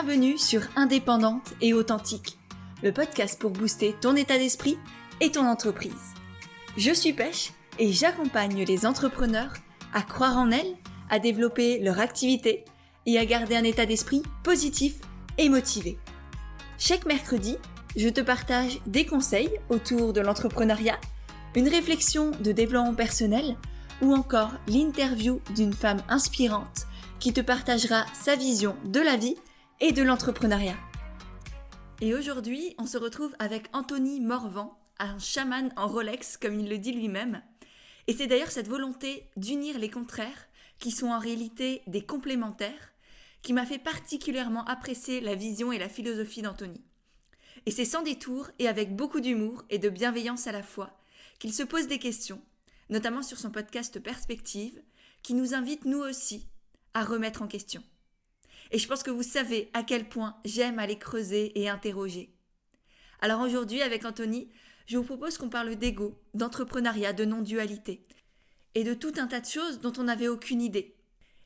Bienvenue sur Indépendante et Authentique, le podcast pour booster ton état d'esprit et ton entreprise. Je suis Pêche et j'accompagne les entrepreneurs à croire en elles, à développer leur activité et à garder un état d'esprit positif et motivé. Chaque mercredi, je te partage des conseils autour de l'entrepreneuriat, une réflexion de développement personnel ou encore l'interview d'une femme inspirante qui te partagera sa vision de la vie et de l'entrepreneuriat. Et aujourd'hui, on se retrouve avec Anthony Morvan, un chaman en Rolex, comme il le dit lui-même. Et c'est d'ailleurs cette volonté d'unir les contraires, qui sont en réalité des complémentaires, qui m'a fait particulièrement apprécier la vision et la philosophie d'Anthony. Et c'est sans détour et avec beaucoup d'humour et de bienveillance à la fois qu'il se pose des questions, notamment sur son podcast Perspective, qui nous invite nous aussi à remettre en question. Et je pense que vous savez à quel point j'aime aller creuser et interroger. Alors aujourd'hui, avec Anthony, je vous propose qu'on parle d'ego, d'entrepreneuriat, de non-dualité et de tout un tas de choses dont on n'avait aucune idée.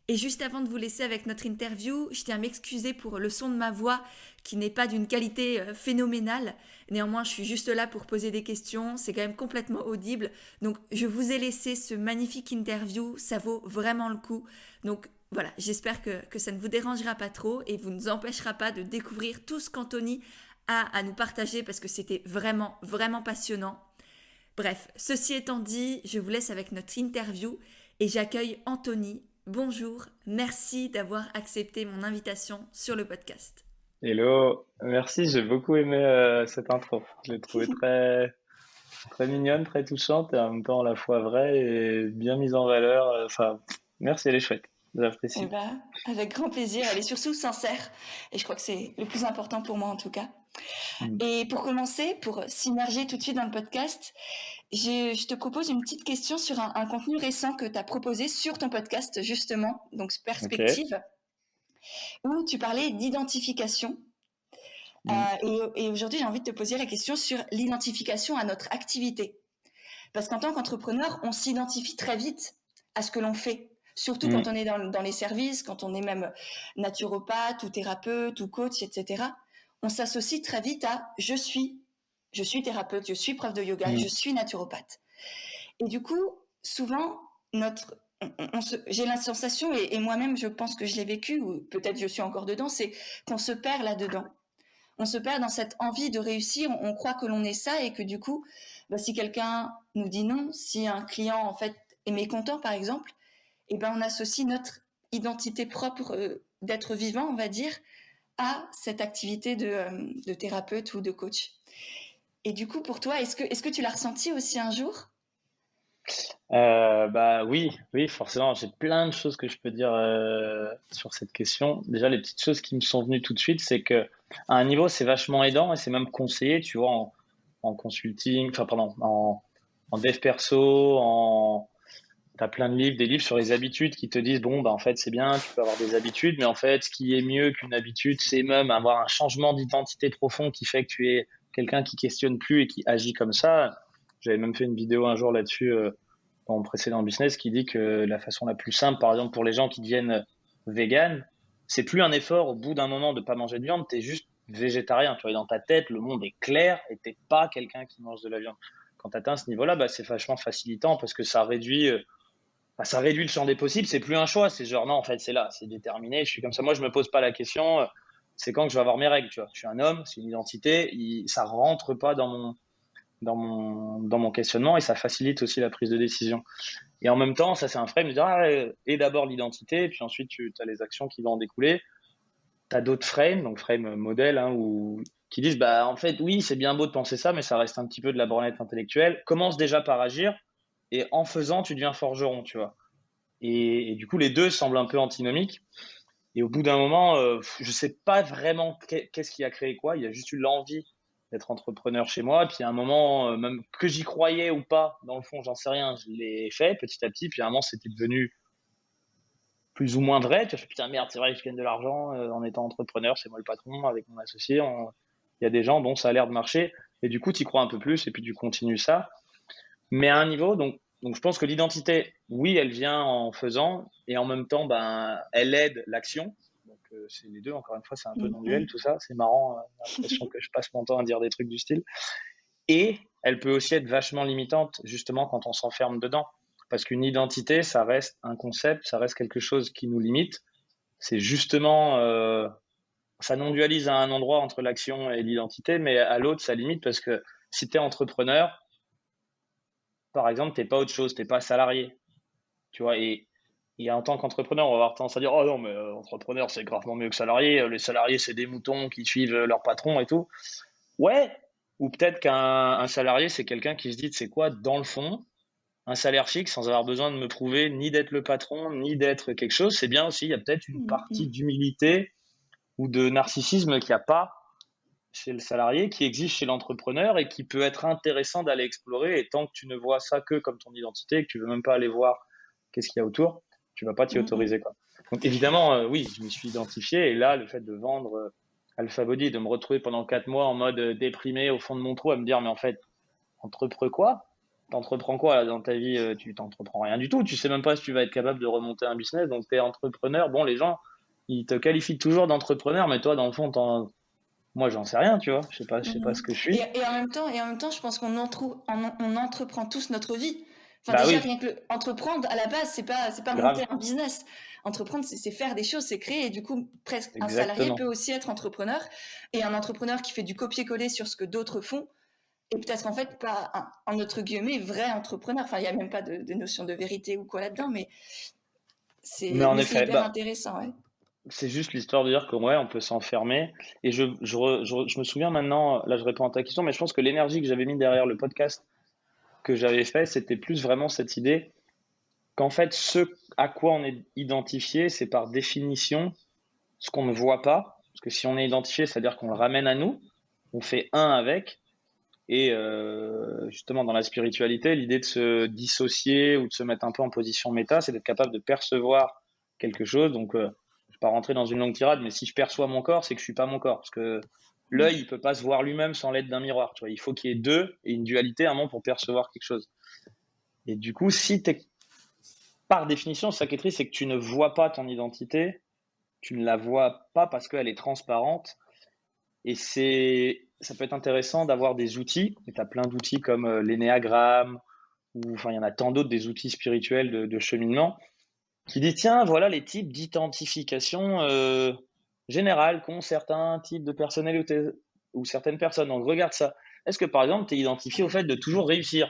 Et juste avant de vous laisser avec notre interview, je tiens à m'excuser pour le son de ma voix qui n'est pas d'une qualité phénoménale. Néanmoins, je suis juste là pour poser des questions, c'est quand même complètement audible. Donc, je vous ai laissé ce magnifique interview, ça vaut vraiment le coup. Donc, voilà, j'espère que ça ne vous dérangera pas trop et vous ne nous empêchera pas de découvrir tout ce qu'Anthony a à nous partager parce que c'était vraiment, vraiment passionnant. Bref, ceci étant dit, je vous laisse avec notre interview et j'accueille Anthony. Bonjour, merci d'avoir accepté mon invitation sur le podcast. Hello, merci, j'ai beaucoup aimé cette intro. Je l'ai trouvée très, très mignonne, très touchante et en même temps à la fois vraie et bien mise en valeur. Enfin, merci, elle est chouette, j'apprécie. Avec grand plaisir, elle est surtout sincère et je crois que c'est le plus important pour moi en tout cas. Et pour commencer, pour s'immerger tout de suite dans le podcast, je te propose une petite question sur un contenu récent que tu as proposé sur ton podcast justement, donc Perspective, où tu parlais d'identification. Et aujourd'hui, j'ai envie de te poser la question sur l'identification à notre activité. Parce qu'en tant qu'entrepreneur, on s'identifie très vite à ce que l'on fait. Surtout quand on est dans les services, quand on est même naturopathe ou thérapeute ou coach, etc. On s'associe très vite à je suis thérapeute, je suis prof de yoga, je suis naturopathe. Et du coup, souvent, j'ai la sensation, et moi-même je pense que je l'ai vécu, ou peut-être je suis encore dedans, c'est qu'on se perd là-dedans. On se perd dans cette envie de réussir, on croit que l'on est ça et que du coup, si quelqu'un nous dit non, si un client en fait est mécontent par exemple, on associe notre identité propre d'être vivant, on va dire, à cette activité de thérapeute ou de coach. Et du coup, pour toi, est-ce que tu l'as ressenti aussi un jour ? Oui, forcément, j'ai plein de choses que je peux dire sur cette question. Déjà, les petites choses qui me sont venues tout de suite, c'est que à un niveau, c'est vachement aidant et c'est même conseillé, tu vois, en consulting, en dev perso, t'as plein de livres, des livres sur les habitudes qui te disent, en fait, c'est bien, tu peux avoir des habitudes, mais en fait, ce qui est mieux qu'une habitude, c'est même avoir un changement d'identité profond qui fait que tu es quelqu'un qui questionne plus et qui agit comme ça. J'avais même fait une vidéo un jour là-dessus dans mon précédent business qui dit que la façon la plus simple, par exemple, pour les gens qui deviennent vegan, c'est plus un effort au bout d'un moment de pas manger de viande, t'es juste végétarien. Tu vois, et dans ta tête, le monde est clair et t'es pas quelqu'un qui mange de la viande. Quand tu atteins ce niveau-là, c'est vachement facilitant parce que ça réduit le champ des possibles. C'est plus un choix. C'est genre, non, en fait, c'est là, c'est déterminé. Je suis comme ça. Moi, je me pose pas la question. C'est quand que je vais avoir mes règles, tu vois. Je suis un homme, c'est une identité. Ça rentre pas dans mon questionnement et ça facilite aussi la prise de décision. Et en même temps, ça, c'est un frame de dire, et d'abord l'identité, puis ensuite, tu as les actions qui vont en découler. Tu as d'autres frames, donc frames modèles, qui disent, en fait, oui, c'est bien beau de penser ça, mais ça reste un petit peu de la branlette intellectuelle. Commence déjà par agir. Et en faisant, tu deviens forgeron, tu vois. Et du coup, les deux semblent un peu antinomiques. Et au bout d'un moment, je sais pas vraiment qu'est-ce qui a créé quoi. Il y a juste eu l'envie d'être entrepreneur chez moi. Puis à un moment, même que j'y croyais ou pas, dans le fond, j'en sais rien, je l'ai fait petit à petit. Puis à un moment, c'était devenu plus ou moins vrai. Tu vois, putain, merde, c'est vrai, je gagne de l'argent en étant entrepreneur, c'est moi le patron avec mon associé. Il y a des gens, ça a l'air de marcher. Et du coup, tu y crois un peu plus et puis tu continues ça. Mais à un niveau, donc je pense que l'identité, oui, elle vient en faisant et en même temps, elle aide l'action. Donc c'est les deux, encore une fois, c'est un peu non-duel tout ça, c'est marrant, j'ai l'impression que je passe mon temps à dire des trucs du style. Et elle peut aussi être vachement limitante, justement, quand on s'enferme dedans. Parce qu'une identité, ça reste un concept, ça reste quelque chose qui nous limite. C'est justement, ça non-dualise à un endroit entre l'action et l'identité, mais à l'autre, ça limite parce que si tu es entrepreneur, par exemple, t'es pas autre chose, t'es pas salarié. Tu vois, et en tant qu'entrepreneur, on va avoir tendance à dire, oh non, mais entrepreneur, c'est gravement mieux que salarié. Les salariés, c'est des moutons qui suivent leur patron et tout. Ouais, ou peut-être qu'un salarié, c'est quelqu'un qui se dit, c'est quoi, dans le fond, un salaire fixe sans avoir besoin de me prouver ni d'être le patron, ni d'être quelque chose, c'est bien aussi. Il y a peut-être une partie d'humilité ou de narcissisme qu'il n'y a pas chez le salarié, qui existe chez l'entrepreneur et qui peut être intéressant d'aller explorer. Et tant que tu ne vois ça que comme ton identité, que tu veux même pas aller voir qu'est-ce qu'il y a autour, tu vas pas t'y autoriser, quoi. Donc évidemment, oui, je me suis identifié. Et là, le fait de vendre Alpha Body, de me retrouver pendant 4 mois en mode déprimé au fond de mon trou, à me dire, mais en fait, entreprends quoi? T'entreprends quoi là, dans ta vie? Tu t'entreprends rien du tout. Tu sais même pas si tu vas être capable de remonter un business. Donc t'es entrepreneur. Bon, les gens, ils te qualifient toujours d'entrepreneur, mais toi, dans le fond, moi, j'en sais rien, tu vois. Je sais pas ce que je suis. Et en même temps, je pense qu'on entreprend tous notre vie. Enfin, Bah déjà, oui, rien que entreprendre, à la base, c'est pas grave, monter un business. Entreprendre, c'est faire des choses, c'est créer. Et du coup, presque un salarié exactement. peut aussi être entrepreneur. Et un entrepreneur qui fait du copier-coller sur ce que d'autres font, et peut-être en fait pas un entre guillemets vrai entrepreneur. Enfin, il n'y a même pas de notion de vérité ou quoi là-dedans, mais Mais en c'est effet, hyper bah, intéressant, ouais. c'est juste l'histoire de dire que ouais, on peut s'enfermer. Et je me souviens maintenant, là, je réponds à ta question, mais je pense que l'énergie que j'avais mis derrière le podcast que j'avais fait, c'était plus vraiment cette idée qu'en fait, ce à quoi on est identifié, c'est par définition ce qu'on ne voit pas. Parce que si on est identifié, c'est-à-dire qu'on le ramène à nous, on fait un avec. Et justement, dans la spiritualité, l'idée de se dissocier ou de se mettre un peu en position méta, c'est d'être capable de percevoir quelque chose. Donc, je ne vais pas rentrer dans une longue tirade, mais si je perçois mon corps, c'est que je suis pas mon corps. Parce que l'œil, il peut pas se voir lui-même sans l'aide d'un miroir. Tu vois, il faut qu'il y ait deux et une dualité à un moment pour percevoir quelque chose. Et du coup, si tu es par définition, ça qui est triste, c'est que tu ne vois pas ton identité, tu ne la vois pas parce qu'elle est transparente. Et ça peut être intéressant d'avoir des outils. Et tu as plein d'outils comme l'énéagramme, ou enfin, il y en a tant d'autres, des outils spirituels de cheminement, qui dit tiens, voilà les types d'identification générale qu'ont certains types de personnalités ou certaines personnes. Donc regarde ça. Est-ce que par exemple, tu es identifié au fait de toujours réussir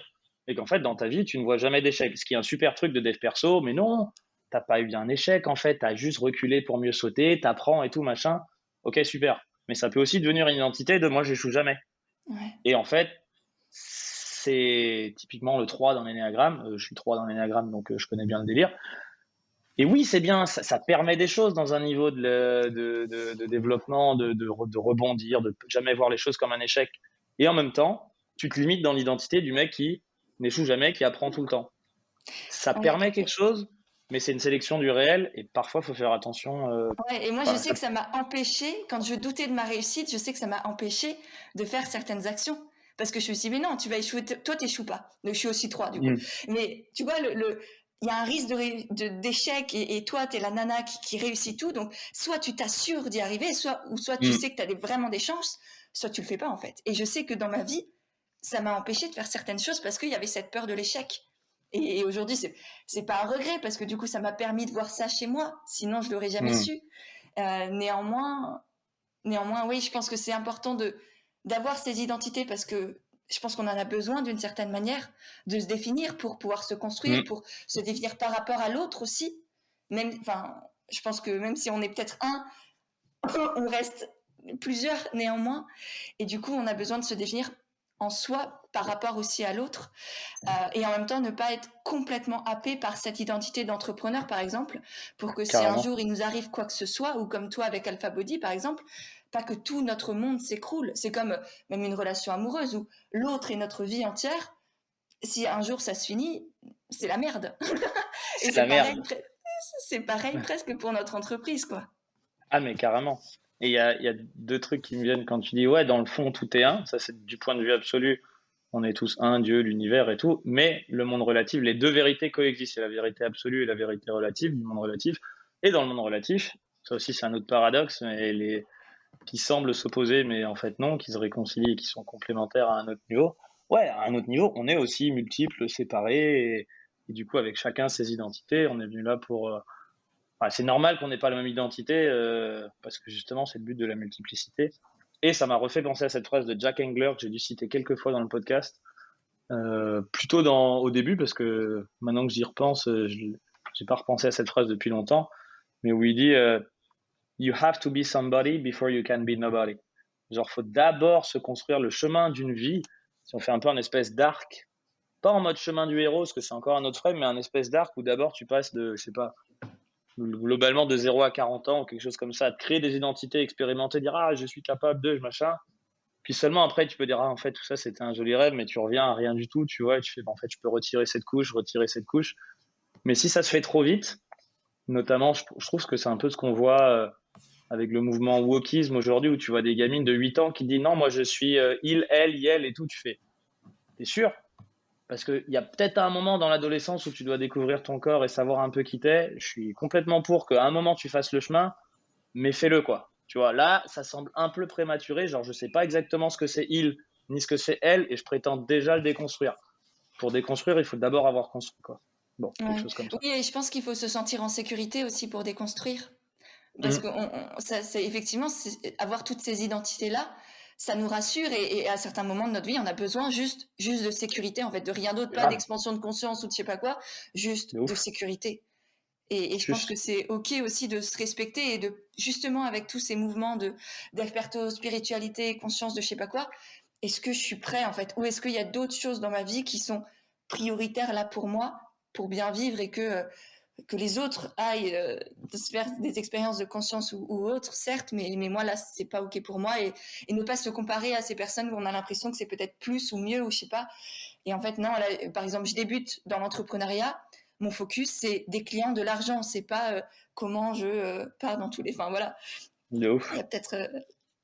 et qu'en fait, dans ta vie, tu ne vois jamais d'échec? Ce qui est un super truc de dev perso, mais non, t'as pas eu un échec en fait, tu as juste reculé pour mieux sauter, t'apprends et tout, machin. Ok, super. Mais ça peut aussi devenir une identité de moi, j'échoue jamais. Ouais. Et en fait, c'est typiquement le 3 dans l'énéagramme. Je suis 3 dans l'énéagramme, donc je connais bien le délire. Et oui, c'est bien, ça permet des choses dans un niveau de développement, de rebondir, de jamais voir les choses comme un échec. Et en même temps, tu te limites dans l'identité du mec qui n'échoue jamais, qui apprend tout le temps. Ça Ouais. permet quelque chose, mais c'est une sélection du réel, et parfois, il faut faire attention. Ouais, et moi, je Voilà, sais que ça m'a empêché, quand je doutais de ma réussite, je sais que ça m'a empêché de faire certaines actions. Parce que je me suis dit, mais non, tu vas échouer, toi, t'échoues pas. Donc, je suis aussi 3, du coup. Mais tu vois, il y a un risque d'échec et toi, t'es la nana qui réussit tout. Donc, soit tu t'assures d'y arriver, soit tu sais que t'as vraiment des chances, soit tu le fais pas, en fait. Et je sais que dans ma vie, ça m'a empêché de faire certaines choses parce qu'il y avait cette peur de l'échec. Et aujourd'hui, c'est pas un regret parce que du coup, ça m'a permis de voir ça chez moi. Sinon, je l'aurais jamais su. Néanmoins, oui, je pense que c'est important d'avoir ces identités parce que je pense qu'on en a besoin d'une certaine manière de se définir pour pouvoir se construire, pour se définir par rapport à l'autre aussi. Enfin, je pense que même si on est peut-être un, on reste plusieurs néanmoins. Et du coup, on a besoin de se définir en soi par rapport aussi à l'autre et en même temps ne pas être complètement happé par cette identité d'entrepreneur par exemple pour que si un carrément. jour il nous arrive quoi que ce soit ou comme toi avec Alpha Body par exemple, pas que tout notre monde s'écroule. C'est comme même une relation amoureuse où l'autre est notre vie entière. Si un jour ça se finit, c'est la merde. Et C'est la merde. c'est pareil presque pour notre entreprise, quoi. Ah, mais carrément. Et il y a deux trucs qui me viennent quand tu dis, ouais, dans le fond, tout est un. Ça, c'est du point de vue absolu. On est tous un, Dieu, l'univers et tout. Mais le monde relatif, les deux vérités coexistent. C'est la vérité absolue et la vérité relative du monde relatif. Et dans le monde relatif, Ça aussi, c'est un autre paradoxe, mais qui semblent s'opposer, mais en fait non, qui se réconcilient et qui sont complémentaires à un autre niveau. Ouais, à un autre niveau, on est aussi multiples, séparés, et du coup, avec chacun ses identités, on est venu là pour... c'est normal qu'on n'ait pas la même identité, parce que justement, c'est le but de la multiplicité. Et ça m'a refait penser à cette phrase de Jack Engler que j'ai dû citer quelques fois dans le podcast, plutôt au début, parce que maintenant que j'y repense, j'ai pas repensé à cette phrase depuis longtemps, mais où il dit You have to be somebody before you can be nobody. Genre, faut d'abord se construire le chemin d'une vie. Si on fait un peu un espèce d'arc, pas en mode chemin du héros, parce que c'est encore un autre frame, mais un espèce d'arc où d'abord tu passes de, je sais pas, globalement de 0 à 40 ans ou quelque chose comme ça, de créer des identités, expérimenter, dire ah, je suis capable de, machin. Puis seulement après, tu peux dire ah, en fait, tout ça c'était un joli rêve, mais tu reviens à rien du tout, tu vois, et tu fais en fait, je peux retirer cette couche. Mais si ça se fait trop vite, notamment, je trouve que c'est un peu ce qu'on voit avec le mouvement wokisme aujourd'hui, où tu vois des gamines de 8 ans qui disent non, moi je suis il, elle, yel et tout, tu fais. T'es sûr? Parce qu'il y a peut-être un moment dans l'adolescence où tu dois découvrir ton corps et savoir un peu qui t'es. Je suis complètement pour qu'à un moment tu fasses le chemin, mais fais-le quoi. Tu vois, là, ça semble un peu prématuré. Genre, je sais pas exactement ce que c'est il, ni ce que c'est elle, et je prétends déjà le déconstruire. Pour déconstruire, il faut d'abord avoir construit quoi. Bon, quelque chose comme ça. Oui, et je pense qu'il faut se sentir en sécurité aussi pour déconstruire. Parce que c'est effectivement, avoir toutes ces identités-là, ça nous rassure et à certains moments de notre vie, on a besoin juste de sécurité, en fait, de rien d'autre, pas d'expansion de conscience ou de je sais pas quoi, juste de sécurité. Et je pense que c'est OK aussi de se respecter et de, justement, avec tous ces mouvements d'experto, spiritualité, conscience de je sais pas quoi, est-ce que je suis prêt, en fait, ou est-ce qu'il y a d'autres choses dans ma vie qui sont prioritaires là pour moi, pour bien vivre et que les autres aillent se faire des expériences de conscience ou autres, certes, mais moi là, c'est pas OK pour moi et ne pas se comparer à ces personnes où on a l'impression que c'est peut-être plus ou mieux ou je sais pas. Et en fait, non, là, par exemple, je débute dans l'entrepreneuriat. Mon focus, c'est des clients, de l'argent. C'est pas comment je pars dans tous les. Enfin, voilà. De ouf. Il y a peut-être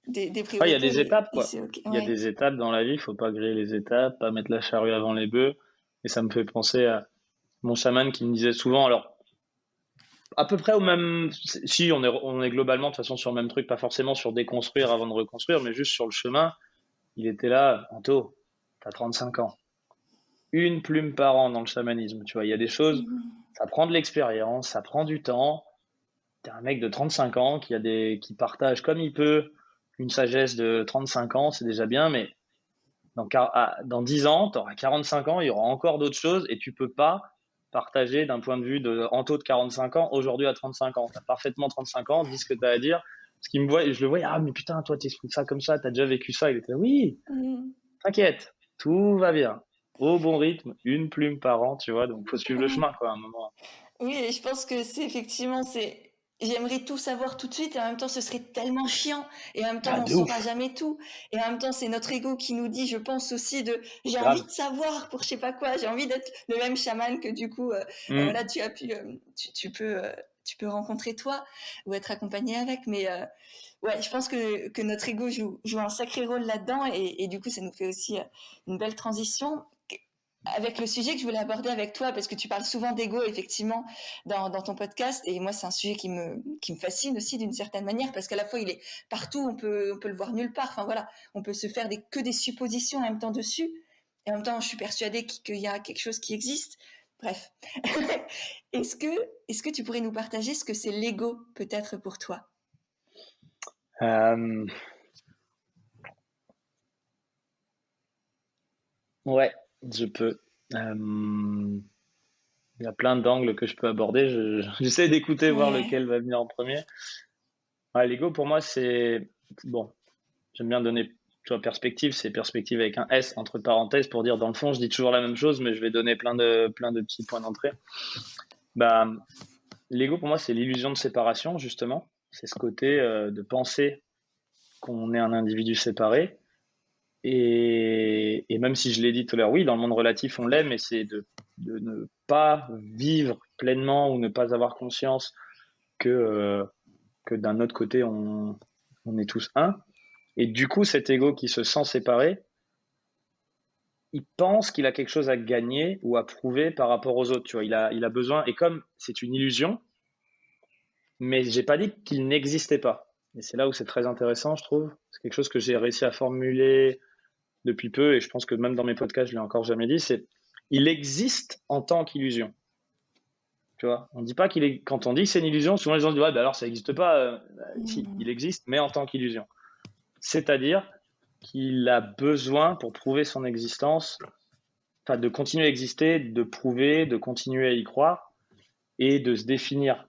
des priorités. Il y a des étapes, quoi. Okay. Il y a des étapes dans la vie, il faut pas griller les étapes, pas mettre la charrue avant les bœufs. Et ça me fait penser à mon chaman qui me disait souvent, alors, à peu près au même, si on est globalement de toute façon sur le même truc, pas forcément sur déconstruire avant de reconstruire, mais juste sur le chemin. Il était là, Anto, t'as 35 ans. Une plume par an dans le chamanisme, tu vois. Il y a des choses, ça prend de l'expérience, ça prend du temps. T'es un mec de 35 ans qui partage comme il peut une sagesse de 35 ans, c'est déjà bien, mais dans 10 ans, tu auras 45 ans, il y aura encore d'autres choses et tu peux pas partager d'un point de vue de Anto de 45 ans aujourd'hui à 35 ans. Tu as parfaitement 35 ans, dis ce que tu as à dire. Ce qui me voit, je le vois, ah mais putain, toi t'expliques ça comme ça, t'as déjà vécu ça. Il était oui, t'inquiète, tout va bien. Au bon rythme, une plume par an, tu vois, donc faut suivre le chemin quoi à un moment. Oui, et je pense que c'est effectivement, j'aimerais tout savoir tout de suite et en même temps ce serait tellement chiant et en même temps on saura jamais tout et en même temps c'est notre ego qui nous dit, je pense aussi j'ai envie de savoir pour je sais pas quoi, j'ai envie d'être le même chaman que du coup là tu as pu tu peux rencontrer toi ou être accompagné avec, mais ouais, je pense que notre ego joue un sacré rôle là-dedans et du coup ça nous fait aussi une belle transition avec le sujet que je voulais aborder avec toi, parce que tu parles souvent d'ego, effectivement, dans ton podcast, et moi, c'est un sujet qui me fascine aussi d'une certaine manière, parce qu'à la fois, il est partout, on peut le voir nulle part, enfin voilà, on peut se faire que des suppositions en même temps dessus, et en même temps, je suis persuadée qu'il y a quelque chose qui existe. Bref. Est-ce que tu pourrais nous partager ce que c'est l'ego, peut-être, pour toi? Ouais, je peux. Il y a plein d'angles que je peux aborder. J'essaie d'écouter, voir lequel va venir en premier. Ouais, l'ego, pour moi, c'est... Bon, j'aime bien donner, tu vois, perspective. C'est perspective avec un S entre parenthèses pour dire, dans le fond, je dis toujours la même chose, mais je vais donner plein de petits points d'entrée. Bah, l'ego, pour moi, c'est l'illusion de séparation, justement. C'est ce côté de penser qu'on est un individu séparé. Et même si je l'ai dit tout à l'heure, oui, dans le monde relatif, on l'est, mais c'est de ne pas vivre pleinement ou ne pas avoir conscience que d'un autre côté, on est tous un. Et du coup, cet ego qui se sent séparé, il pense qu'il a quelque chose à gagner ou à prouver par rapport aux autres. Tu vois, il a besoin, et comme c'est une illusion, mais j'ai pas dit qu'il n'existait pas. Et c'est là où c'est très intéressant, je trouve. C'est quelque chose que j'ai réussi à formuler depuis peu, et je pense que même dans mes podcasts, je l'ai encore jamais dit, c'est il existe en tant qu'illusion. Tu vois, on dit pas qu'il est. Quand on dit que c'est une illusion, souvent les gens disent ouais, bah alors ça n'existe pas. Si, il existe, mais en tant qu'illusion. C'est-à-dire qu'il a besoin pour prouver son existence, enfin de continuer à exister, de prouver, de continuer à y croire et de se définir.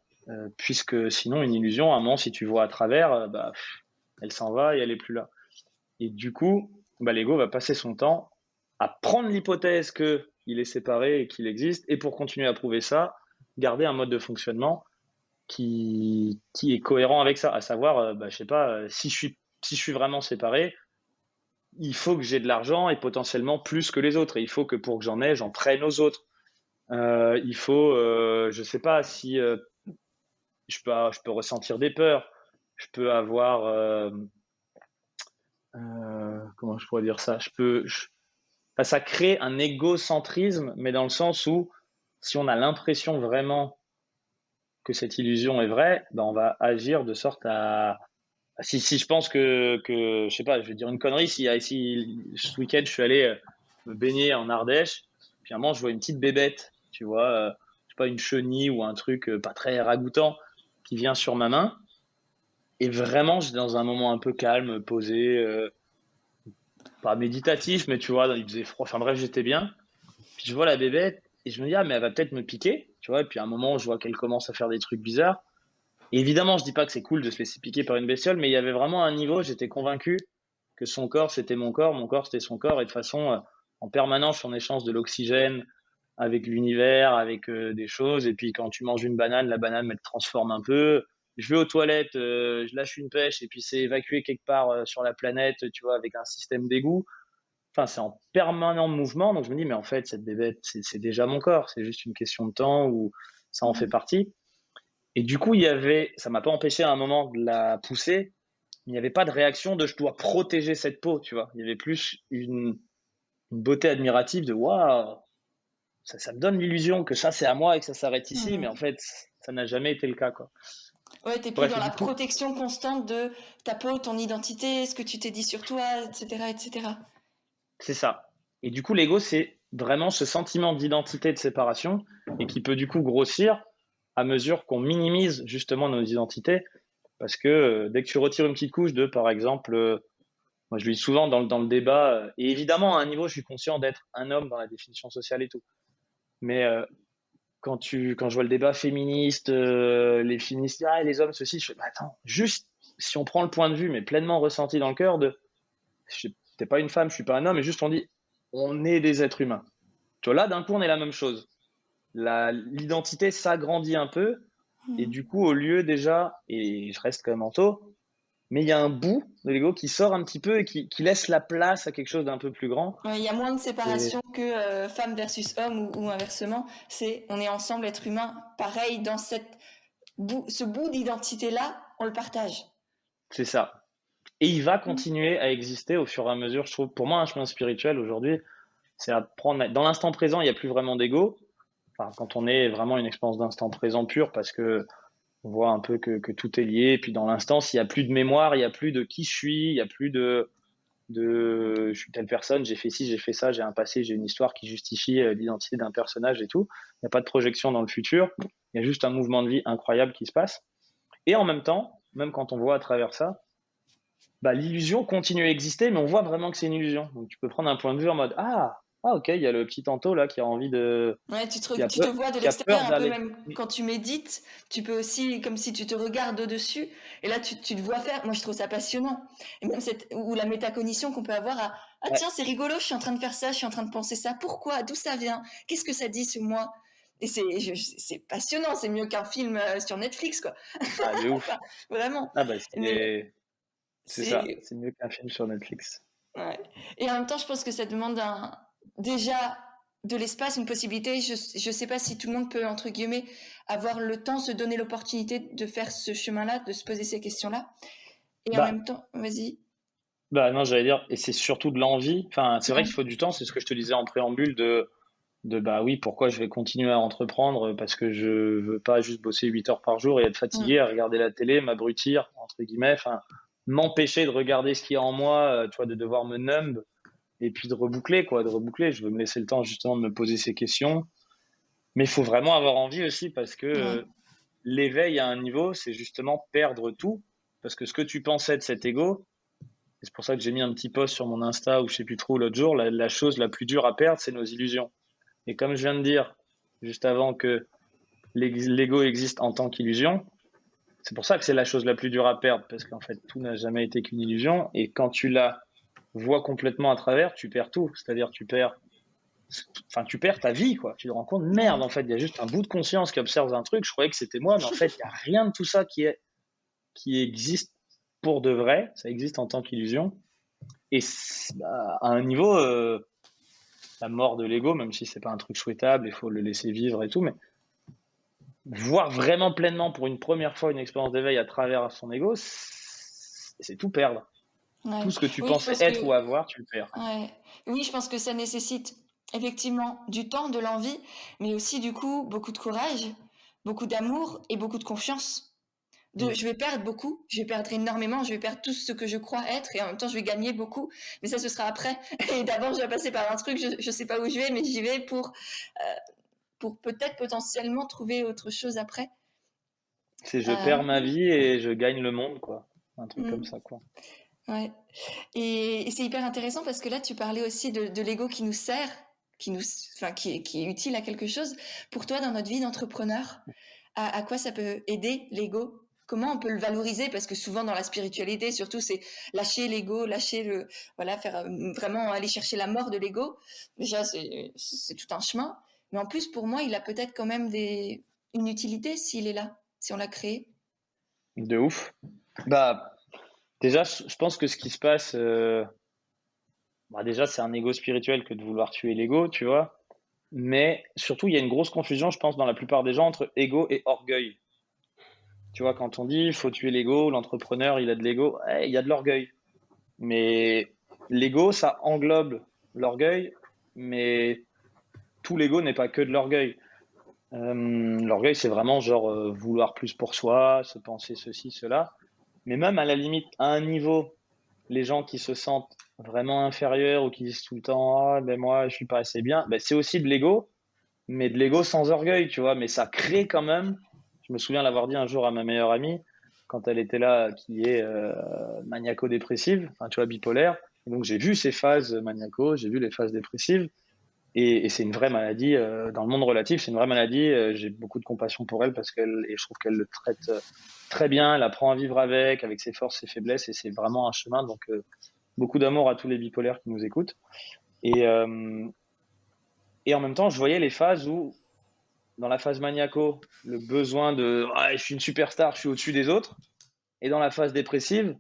Puisque sinon, une illusion, à un moment, si tu vois à travers, elle s'en va et elle est plus là. Et du coup, l'ego va passer son temps à prendre l'hypothèse qu'il est séparé et qu'il existe, et pour continuer à prouver ça, garder un mode de fonctionnement qui est cohérent avec ça, à savoir, je sais pas, si je suis vraiment séparé, il faut que j'ai de l'argent et potentiellement plus que les autres. Et il faut que pour que j'en ai, j'en prenne aux autres. Il faut, je sais pas, si je peux ressentir des peurs, je peux avoir, comment je pourrais dire ça, enfin, ça crée un égocentrisme, mais dans le sens où si on a l'impression vraiment que cette illusion est vraie, on va agir de sorte à si je pense que je sais pas, je vais dire une connerie, si ce week-end je suis allé me baigner en Ardèche, puis à un moment je vois une petite bébête, tu vois, je sais pas, une chenille ou un truc pas très ragoûtant qui vient sur ma main, et vraiment j'étais dans un moment un peu calme, posé, pas méditatif, mais tu vois, il faisait froid, enfin bref, j'étais bien. Puis je vois la bébête et je me dis, ah, mais elle va peut-être me piquer, tu vois, et puis à un moment je vois qu'elle commence à faire des trucs bizarres. Et évidemment, je dis pas que c'est cool de se laisser piquer par une bestiole, mais il y avait vraiment un niveau, j'étais convaincu que son corps c'était mon corps c'était son corps, et de façon, en permanence, on échange de l'oxygène avec l'univers, avec des choses, et puis quand tu manges une banane, la banane elle te transforme un peu. Je vais aux toilettes, je lâche une pêche, et puis c'est évacué quelque part sur la planète, tu vois, avec un système d'égout. Enfin, c'est en permanent mouvement, donc je me dis, mais en fait, cette bébête, c'est déjà mon corps, c'est juste une question de temps où ça en fait partie. Et du coup, ça m'a pas empêché à un moment de la pousser, mais il n'y avait pas de réaction de je dois protéger cette peau, tu vois. Il y avait plus une beauté admirative de waouh, ça me donne l'illusion que ça c'est à moi et que ça s'arrête ici, mais en fait, ça n'a jamais été le cas, quoi. Ouais, t'es plus Bref, dans la coup, protection constante de ta peau, ton identité, ce que tu t'es dit sur toi, etc., etc. c'est ça. Et du coup, l'ego, c'est vraiment ce sentiment d'identité de séparation et qui peut du coup grossir à mesure qu'on minimise justement nos identités. Parce que dès que tu retires une petite couche de, par exemple, moi je le dis souvent dans le débat, et évidemment à un niveau je suis conscient d'être un homme dans la définition sociale et tout. Mais quand je vois le débat féministe, les féministes, ah, les hommes, ceci, je fais, attends, juste si on prend le point de vue, mais pleinement ressenti dans le cœur de, t'es pas une femme, je suis pas un homme, et juste on dit, on est des êtres humains. Tu vois, là, d'un coup, on est la même chose. L'identité s'agrandit un peu, et du coup, au lieu déjà, et je reste quand même en taux, mais il y a un bout de l'ego qui sort un petit peu et qui laisse la place à quelque chose d'un peu plus grand. Il y a moins de Et séparation que femme versus homme ou inversement. On est ensemble, être humain. Pareil, dans ce bout d'identité-là, on le partage. c'est ça. Et il va continuer à exister au fur et à mesure, je trouve. Pour moi, un chemin spirituel aujourd'hui, c'est apprendre. Dans l'instant présent, il n'y a plus vraiment d'ego. Enfin, quand on est vraiment une expérience d'instant présent pur, parce que on voit un peu que tout est lié. Et puis dans l'instant, s'il n'y a plus de mémoire, il n'y a plus de qui je suis, il n'y a plus de je suis telle personne, j'ai fait ci, j'ai fait ça, j'ai un passé, j'ai une histoire qui justifie l'identité d'un personnage et tout. Il n'y a pas de projection dans le futur. Il y a juste un mouvement de vie incroyable qui se passe. Et en même temps, même quand on voit à travers ça, l'illusion continue à exister, mais on voit vraiment que c'est une illusion. Donc tu peux prendre un point de vue en mode ok, il y a le petit Anto là qui a envie de Ouais, tu qui te vois de a l'extérieur peur un peu, d'aller. même quand tu médites, tu peux aussi, comme si tu te regardes au-dessus, et là tu te vois faire. Moi je trouve ça passionnant. Et même ou la métacognition qu'on peut avoir ah Ouais, tiens, c'est rigolo, je suis en train de faire ça, je suis en train de penser ça, pourquoi, d'où ça vient, qu'est-ce que ça dit sur moi? Et c'est passionnant, c'est mieux qu'un film sur Netflix, quoi. de ouf. Enfin, vraiment. Mais C'est ça, c'est. c'est mieux qu'un film sur Netflix. Ouais. Et en même temps, je pense que ça demande déjà de l'espace, une possibilité. Je ne sais pas si tout le monde peut, entre guillemets, avoir le temps, se donner l'opportunité de faire ce chemin-là, de se poser ces questions-là. Et en Bah, même temps, vas-y. non, j'allais dire, et c'est surtout de l'envie. Enfin, c'est vrai qu'il faut du temps, c'est ce que je te disais en préambule de bah oui, pourquoi je vais continuer à entreprendre parce que je veux pas juste bosser 8 heures par jour et être Mm. fatigué à regarder la télé, m'abrutir, entre guillemets, enfin, m'empêcher de regarder ce qu'il y a en moi, tu vois, de devoir me numb et puis de reboucler, quoi, de reboucler. Je veux me laisser le temps justement de me poser ces questions. Mais il faut vraiment avoir envie aussi parce que Ouais. l'éveil à un niveau, c'est justement perdre tout. Parce que ce que tu pensais de cet ego, et c'est pour ça que j'ai mis un petit post sur mon Insta ou je sais plus trop l'autre jour, la chose la plus dure à perdre, c'est nos illusions. Et comme je viens de dire juste avant que l'ego existe en tant qu'illusion, c'est pour ça que c'est la chose la plus dure à perdre, parce qu'en fait, tout n'a jamais été qu'une illusion. Et quand tu la vois complètement à travers, tu perds tout. C'est-à-dire, tu perds ta vie, quoi. Tu te rends compte, merde, Ouais. en fait, il y a juste un bout de conscience qui observe un truc. Je croyais que c'était moi, mais en fait, il n'y a rien de tout ça qui existe pour de vrai. Ça existe en tant qu'illusion. Et bah, à un niveau, la mort de l'ego, même si c'est pas un truc souhaitable, il faut le laisser vivre et tout, mais voir vraiment pleinement pour une première fois une expérience d'éveil à travers son ego, c'est tout perdre. Ouais. Tout ce que tu Oui, je pensais pense être ou que avoir, tu le perds. ouais. Oui, je pense que ça nécessite effectivement du temps, de l'envie, mais aussi du coup beaucoup de courage, beaucoup d'amour et beaucoup de confiance. Mm. Je vais perdre beaucoup, je vais perdre énormément, je vais perdre tout ce que je crois être et en même temps je vais gagner beaucoup, mais ça ce sera après. Et d'abord je vais passer par un truc, je sais pas où je vais, mais j'y vais pour peut-être potentiellement trouver autre chose après. C'est je Euh, perds ma vie et je gagne le monde, quoi. Un truc comme mm, ça, quoi. ouais. Et c'est hyper intéressant parce que là, tu parlais aussi de l'ego qui nous sert, enfin, qui est utile à quelque chose. Pour toi, dans notre vie d'entrepreneur, à quoi ça peut aider l'ego? Comment on peut le valoriser? Parce que souvent dans la spiritualité, surtout, c'est lâcher l'ego, voilà, faire vraiment aller chercher la mort de l'ego. Déjà, c'est tout un chemin. Mais en plus, pour moi, il a peut-être quand même une utilité s'il est là, si on l'a créé. De ouf. Bah, déjà, je pense que ce qui se passe, bah déjà, c'est un ego spirituel que de vouloir tuer l'ego, tu vois. Mais surtout, il y a une grosse confusion, je pense, dans la plupart des gens entre ego et orgueil. Tu vois, quand on dit il faut tuer l'ego, l'entrepreneur, il a de l'ego, il y a de l'orgueil. Mais l'ego, ça englobe l'orgueil, mais tout l'ego n'est pas que de l'orgueil. L'orgueil, c'est vraiment genre vouloir plus pour soi, se penser ceci, cela. Mais même à la limite, à un niveau, les gens qui se sentent vraiment inférieurs ou qui disent tout le temps ah ben moi je suis pas assez bien, ben c'est aussi de l'ego, mais de l'ego sans orgueil, tu vois. Mais ça crée quand même. Je me souviens l'avoir dit un jour à ma meilleure amie quand elle était là, qui est maniaco-dépressive, enfin tu vois bipolaire. Et donc j'ai vu ces phases maniaco, j'ai vu les phases dépressives. Et c'est une vraie maladie dans le monde relatif, c'est une vraie maladie. J'ai beaucoup de compassion pour elle et je trouve qu'elle le traite très bien. Elle apprend à vivre avec ses forces, ses faiblesses, et c'est vraiment un chemin. Donc beaucoup d'amour à tous les bipolaires qui nous écoutent. Et et en même temps, je voyais les phases où, dans la phase maniaco, le besoin de je suis une superstar, je suis au-dessus des autres. Et dans la phase dépressive,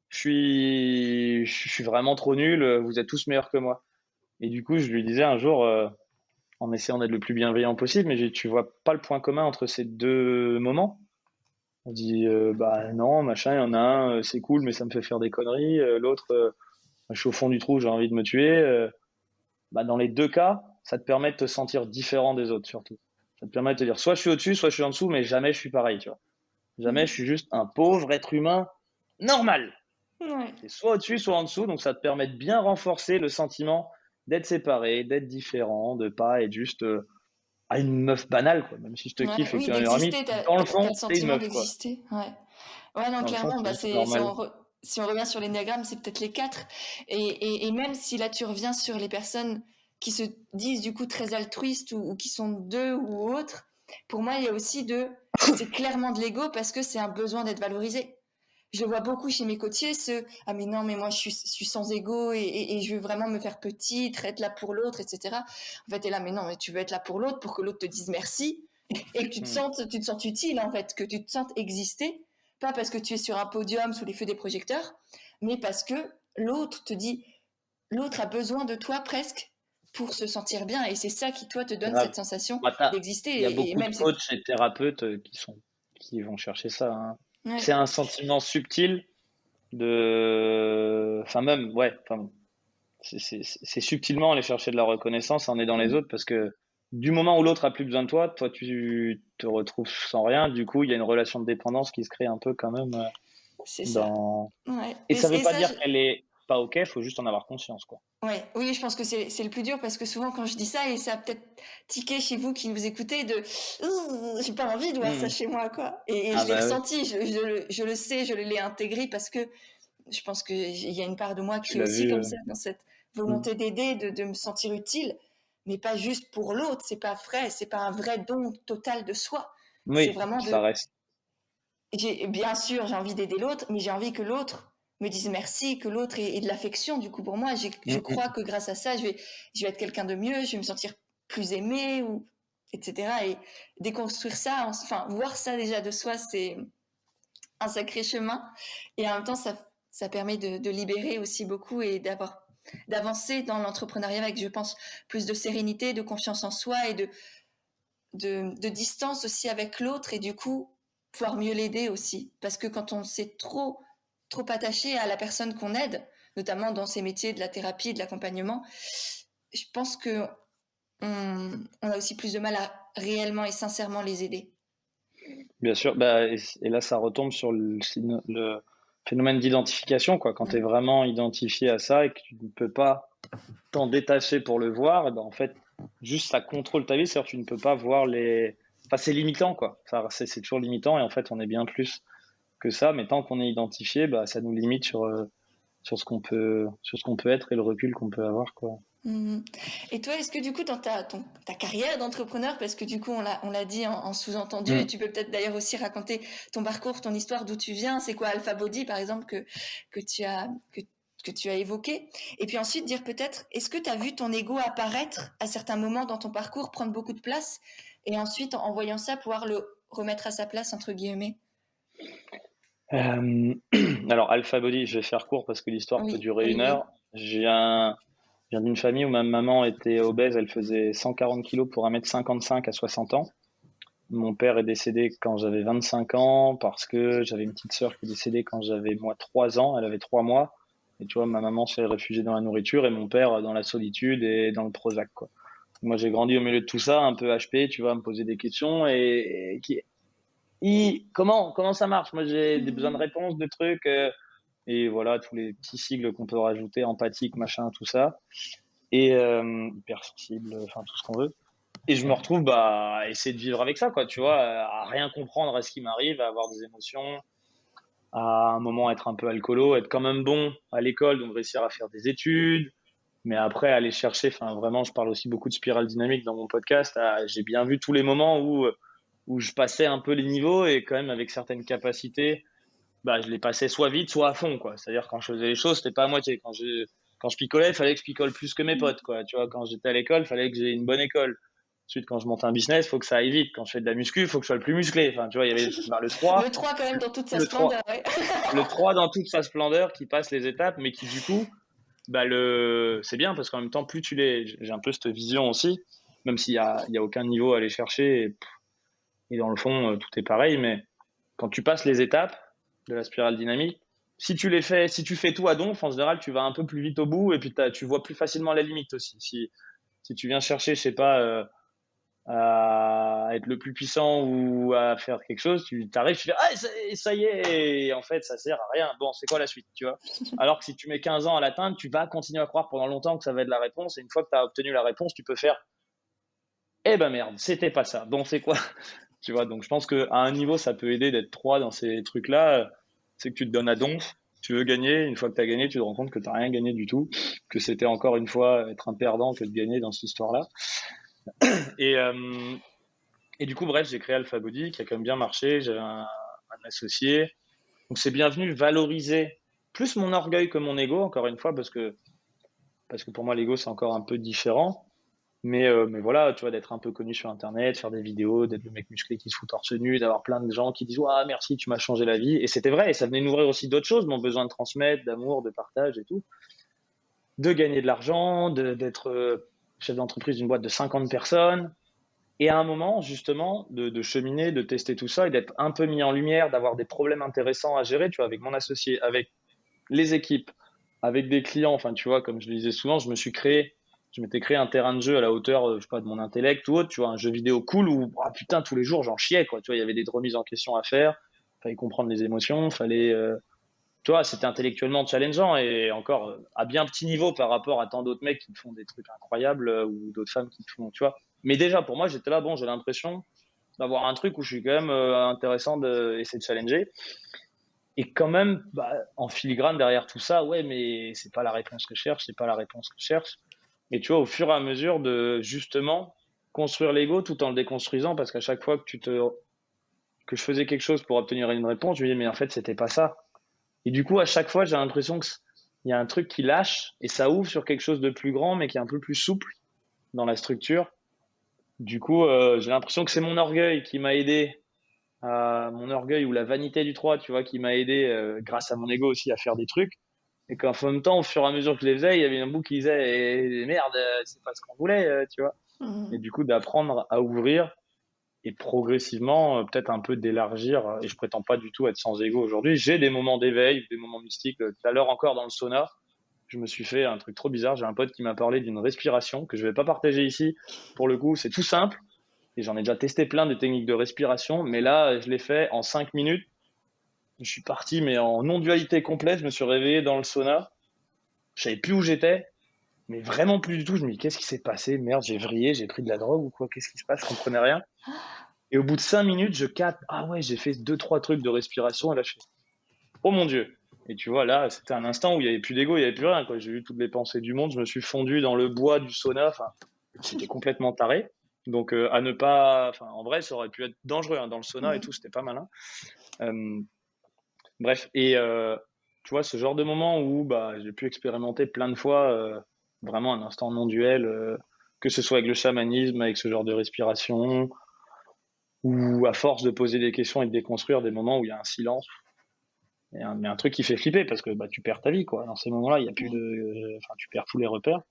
je suis vraiment trop nul, vous êtes tous meilleurs que moi. Et du coup, je lui disais un jour, en essayant d'être le plus bienveillant possible, mais tu vois pas le point commun entre ces deux moments. On dit, bah non, machin, il y en a un, c'est cool, mais ça me fait faire des conneries. L'autre, je suis au fond du trou, j'ai envie de me tuer. Bah, dans les deux cas, ça te permet de te sentir différent des autres, surtout. Ça te permet de te dire, soit je suis au-dessus, soit je suis en dessous, mais jamais je suis pareil, tu vois. Jamais je Mhm. suis juste un pauvre être humain normal. Ouais. C'est soit au-dessus, soit en dessous, donc ça te permet de bien renforcer le sentiment d'être séparé, d'être différent, de pas être juste une meuf banale, quoi. Même si je te Ouais, kiffe et que oui, tu es un meilleur ami, d'exister, dans le t'as fond, le t'es une sentiment meuf, quoi. d'exister. Ouais. Ouais, non, Dans le fond, clairement, t'es bah juste c'est, normal. si on revient sur l'énéagramme, c'est peut-être les quatre. Et même si là, tu reviens sur les personnes qui se disent du coup très altruistes ou qui sont deux ou autres, pour moi, il y a aussi c'est clairement de l'ego parce que c'est un besoin d'être valorisé. Je le vois beaucoup chez mes coachés, ah mais non, mais moi je suis sans ego et je veux vraiment me faire petite, être là pour l'autre, etc. En fait, t'es là, mais non, mais tu veux être là pour l'autre pour que l'autre te dise merci et que Hmm. tu te sentes utile en fait, que tu te sentes exister, pas parce que tu es sur un podium sous les feux des projecteurs, mais parce que l'autre te dit, l'autre a besoin de toi presque pour se sentir bien et c'est ça qui toi te donne Grave. cette sensation Bah, il y a d'exister et beaucoup de même c'est coachs et thérapeutes qui vont chercher ça, hein. ouais. C'est un sentiment subtil enfin même, ouais, enfin, c'est subtilement aller chercher de la reconnaissance en aidant les autres parce que du moment où l'autre a plus besoin de toi, toi, tu te retrouves sans rien. Du coup, il y a une relation de dépendance qui se crée un peu quand même C'est ça. dans. Ouais. Et ça veut Et pas ça, dire qu'elle est pas OK, il faut juste en avoir conscience, quoi. ouais, oui, je pense que c'est le plus dur parce que souvent quand je dis ça et ça a peut-être tiqué chez vous qui nous écoutez de j'ai pas envie de voir ça Mmh. chez moi quoi. Et Ah je l'ai bah oui. ressenti, je le sais, je l'ai intégré parce que je pense que il y a une part de moi Tu qui est l'as aussi vu. comme ça dans cette Mmh. volonté d'aider, de me sentir utile, mais pas juste pour l'autre, c'est pas vrai, c'est pas un vrai don total de soi. C'est Oui, vraiment ça de reste. bien sûr, j'ai envie d'aider l'autre, mais j'ai envie que l'autre me dise merci, que l'autre ait de l'affection du coup pour moi. Je Mmh, crois mmh. que grâce à ça, je vais être quelqu'un de mieux, je vais me sentir plus aimé, ou, etc. Et déconstruire ça, enfin, voir ça déjà de soi, c'est un sacré chemin. Et en même temps, ça permet de libérer aussi beaucoup et d'avancer dans l'entrepreneuriat avec, je pense, plus de sérénité, de confiance en soi et de distance aussi avec l'autre et du coup pouvoir mieux l'aider aussi. Parce que quand on s'est trop attaché à la personne qu'on aide, notamment dans ces métiers de la thérapie, de l'accompagnement, je pense que on a aussi plus de mal à réellement et sincèrement les aider. Bien sûr, bah, et là, ça retombe sur le phénomène d'identification, quoi. Quand tu es Mm. vraiment identifié à ça et que tu ne peux pas t'en détacher pour le voir, et ben, en fait, juste ça contrôle ta vie, c'est-à-dire que tu ne peux pas voir les. Enfin, c'est limitant, quoi. C'est toujours limitant, et en fait, on est bien plus que ça, mais tant qu'on est identifié, bah, ça nous limite sur ce qu'on peut être et le recul qu'on peut avoir, quoi. Mm. Et toi, est-ce que du coup, dans ta carrière d'entrepreneur, parce que du coup, on l'a dit en sous-entendu, et Mm. tu peux peut-être d'ailleurs aussi raconter ton parcours, ton histoire, d'où tu viens, c'est quoi Alpha Body, par exemple, que que tu as évoqué. Et puis ensuite, dire peut-être, est-ce que tu as vu ton ego apparaître à certains moments dans ton parcours, prendre beaucoup de place, et ensuite, en voyant ça, pouvoir le remettre à sa place, entre guillemets? Euh, Alors, Alpha Body, je vais faire court parce que l'histoire peut Oui, durer oui, une oui. heure. Je viens d'une famille où ma maman était obèse, elle faisait 140 kilos pour 1,55 m à 60 ans. Mon père est décédé quand j'avais 25 ans parce que j'avais une petite sœur qui est décédée quand j'avais moi 3 ans, elle avait 3 mois. Et tu vois, ma maman s'est réfugiée dans la nourriture et mon père dans la solitude et dans le Prozac, quoi. Moi, j'ai grandi au milieu de tout ça, un peu HP, tu vois, à me poser des questions comment ça marche? Moi, j'ai des besoins de Mhm. réponses, de trucs, et voilà, tous les petits sigles qu'on peut rajouter, empathique, machin, tout ça. Et hypersensible, enfin, tout ce qu'on veut. Et je me retrouve à essayer de vivre avec ça, quoi, tu vois, à rien comprendre à ce qui m'arrive, à avoir des émotions, à un moment être un peu alcoolo, être quand même bon à l'école, donc réussir à faire des études, mais après aller chercher, enfin vraiment, je parle aussi beaucoup de spirale dynamique dans mon podcast, j'ai bien vu tous les moments où je passais un peu les niveaux et quand même avec certaines capacités, bah, je les passais soit vite, soit à fond, quoi. C'est-à-dire quand je faisais les choses, c'était pas à moitié. Quand je picolais, il fallait que je picole plus que mes potes, quoi. Tu vois, quand j'étais à l'école, il fallait que j'ai une bonne école. Ensuite, quand je monte un business, il faut que ça aille vite. Quand je fais de la muscu, il faut que je sois le plus musclé. Enfin, tu vois, il y avait bah, le Le 3, 3 quand même dans toute sa le 3, splendeur, ouais. le 3 dans toute sa splendeur qui passe les étapes, mais qui du coup, bah, c'est bien parce qu'en même temps, plus tu l'es, j'ai un peu cette vision aussi, même s'il y a aucun niveau à aller chercher et dans le fond, tout est pareil, mais quand tu passes les étapes de la spirale dynamique, si tu fais tout à donf, en général, tu vas un peu plus vite au bout et puis tu vois plus facilement la limite aussi. Si tu viens chercher, je sais pas, à être le plus puissant ou à faire quelque chose, tu t'arrives, tu fais ah ça y est, et en fait ça sert à rien. Bon, c'est quoi la suite, tu vois? Alors que si tu mets 15 ans à l'atteindre, tu vas continuer à croire pendant longtemps que ça va être la réponse et une fois que tu as obtenu la réponse, tu peux faire eh ben merde, c'était pas ça. Bon, c'est quoi? Tu vois, donc je pense qu'à un niveau, ça peut aider d'être trois dans ces trucs-là. C'est que tu te donnes à donf, tu veux gagner. Une fois que tu as gagné, tu te rends compte que tu n'as rien gagné du tout, que c'était encore une fois être un perdant que de gagner dans cette histoire-là. Et, euh, et du coup, bref, j'ai créé Alpha Body qui a quand même bien marché. J'avais un associé. Donc c'est bienvenu valoriser plus mon orgueil que mon ego, encore une fois, parce que pour moi, l'ego, c'est encore un peu différent. Mais voilà, tu vois, d'être un peu connu sur Internet, faire des vidéos, d'être le mec musclé qui se fout torse nu, d'avoir plein de gens qui disent ah merci, tu m'as changé la vie. Et c'était vrai, et ça venait nourrir aussi d'autres choses, mon besoin de transmettre, d'amour, de partage et tout. De gagner de l'argent, d'être chef d'entreprise d'une boîte de 50 personnes. Et à un moment, justement, de cheminer, de tester tout ça et d'être un peu mis en lumière, d'avoir des problèmes intéressants à gérer, tu vois, avec mon associé, avec les équipes, avec des clients. Enfin, tu vois, comme je le disais souvent, je m'étais créé un terrain de jeu à la hauteur, je sais pas, de mon intellect ou autre, tu vois, un jeu vidéo cool où, ah, putain, tous les jours, j'en chiais, quoi. Tu vois, il y avait des remises en question à faire, fallait comprendre les émotions, tu vois, c'était intellectuellement challengeant et encore à bien petit niveau par rapport à tant d'autres mecs qui font des trucs incroyables ou d'autres femmes qui font, tu vois. Mais déjà, pour moi, j'étais là, bon, j'ai l'impression d'avoir un truc où je suis quand même intéressant d'essayer de challenger. Et quand même, bah, en filigrane derrière tout ça, ouais, mais c'est pas la réponse que je cherche, c'est pas la réponse que je cherche. Et tu vois, au fur et à mesure de justement construire l'ego tout en le déconstruisant, parce qu'à chaque fois que je faisais quelque chose pour obtenir une réponse, je me disais, mais en fait, c'était pas ça. Et du coup, à chaque fois, j'ai l'impression qu'il y a un truc qui lâche et ça ouvre sur quelque chose de plus grand, mais qui est un peu plus souple dans la structure. Du coup, j'ai l'impression que c'est mon orgueil qui m'a aidé, mon orgueil ou la vanité du 3, tu vois, qui m'a aidé grâce à mon ego aussi à faire des trucs. Et qu'en même temps, au fur et à mesure que je les faisais, il y avait un bout qui disait merde, c'est pas ce qu'on voulait, tu vois. Et du coup, d'apprendre à ouvrir et progressivement, peut-être un peu d'élargir. Et je prétends pas du tout être sans ego aujourd'hui. J'ai des moments d'éveil, des moments mystiques. Tout à l'heure encore dans le sauna, je me suis fait un truc trop bizarre. J'ai un pote qui m'a parlé d'une respiration que je vais pas partager ici. Pour le coup, c'est tout simple. Et j'en ai déjà testé plein de techniques de respiration. Mais là, je l'ai fait en 5 minutes. Je suis parti, mais en non-dualité complète. Je me suis réveillé dans le sauna. Je savais plus où j'étais. Mais vraiment plus du tout. Je me dis, qu'est-ce qui s'est passé? Merde, j'ai vrillé, j'ai pris de la drogue ou quoi? Qu'est-ce qui se passe? Je comprenais rien. Et au bout de 5 minutes, je capte, ah ouais, j'ai fait 2-3 trucs de respiration. Et là, je fais, oh mon Dieu. Et tu vois, là, c'était un instant où il n'y avait plus d'ego, il n'y avait plus rien, quoi. J'ai eu toutes les pensées du monde. Je me suis fondu dans le bois du sauna. Enfin, c'était complètement taré. Donc, à ne pas. Enfin, en vrai, ça aurait pu être dangereux, hein, dans le sauna et tout, c'était pas malin. Bref. Et tu vois, ce genre de moment où bah, j'ai pu expérimenter plein de fois vraiment un instant non-duel, que ce soit avec le chamanisme, avec ce genre de respiration, ou à force de poser des questions et de déconstruire des moments où il y a un silence, mais un truc qui fait flipper parce que bah, tu perds ta vie, quoi. Dans ces moments-là, il y a plus de, enfin, tu perds tous les repères.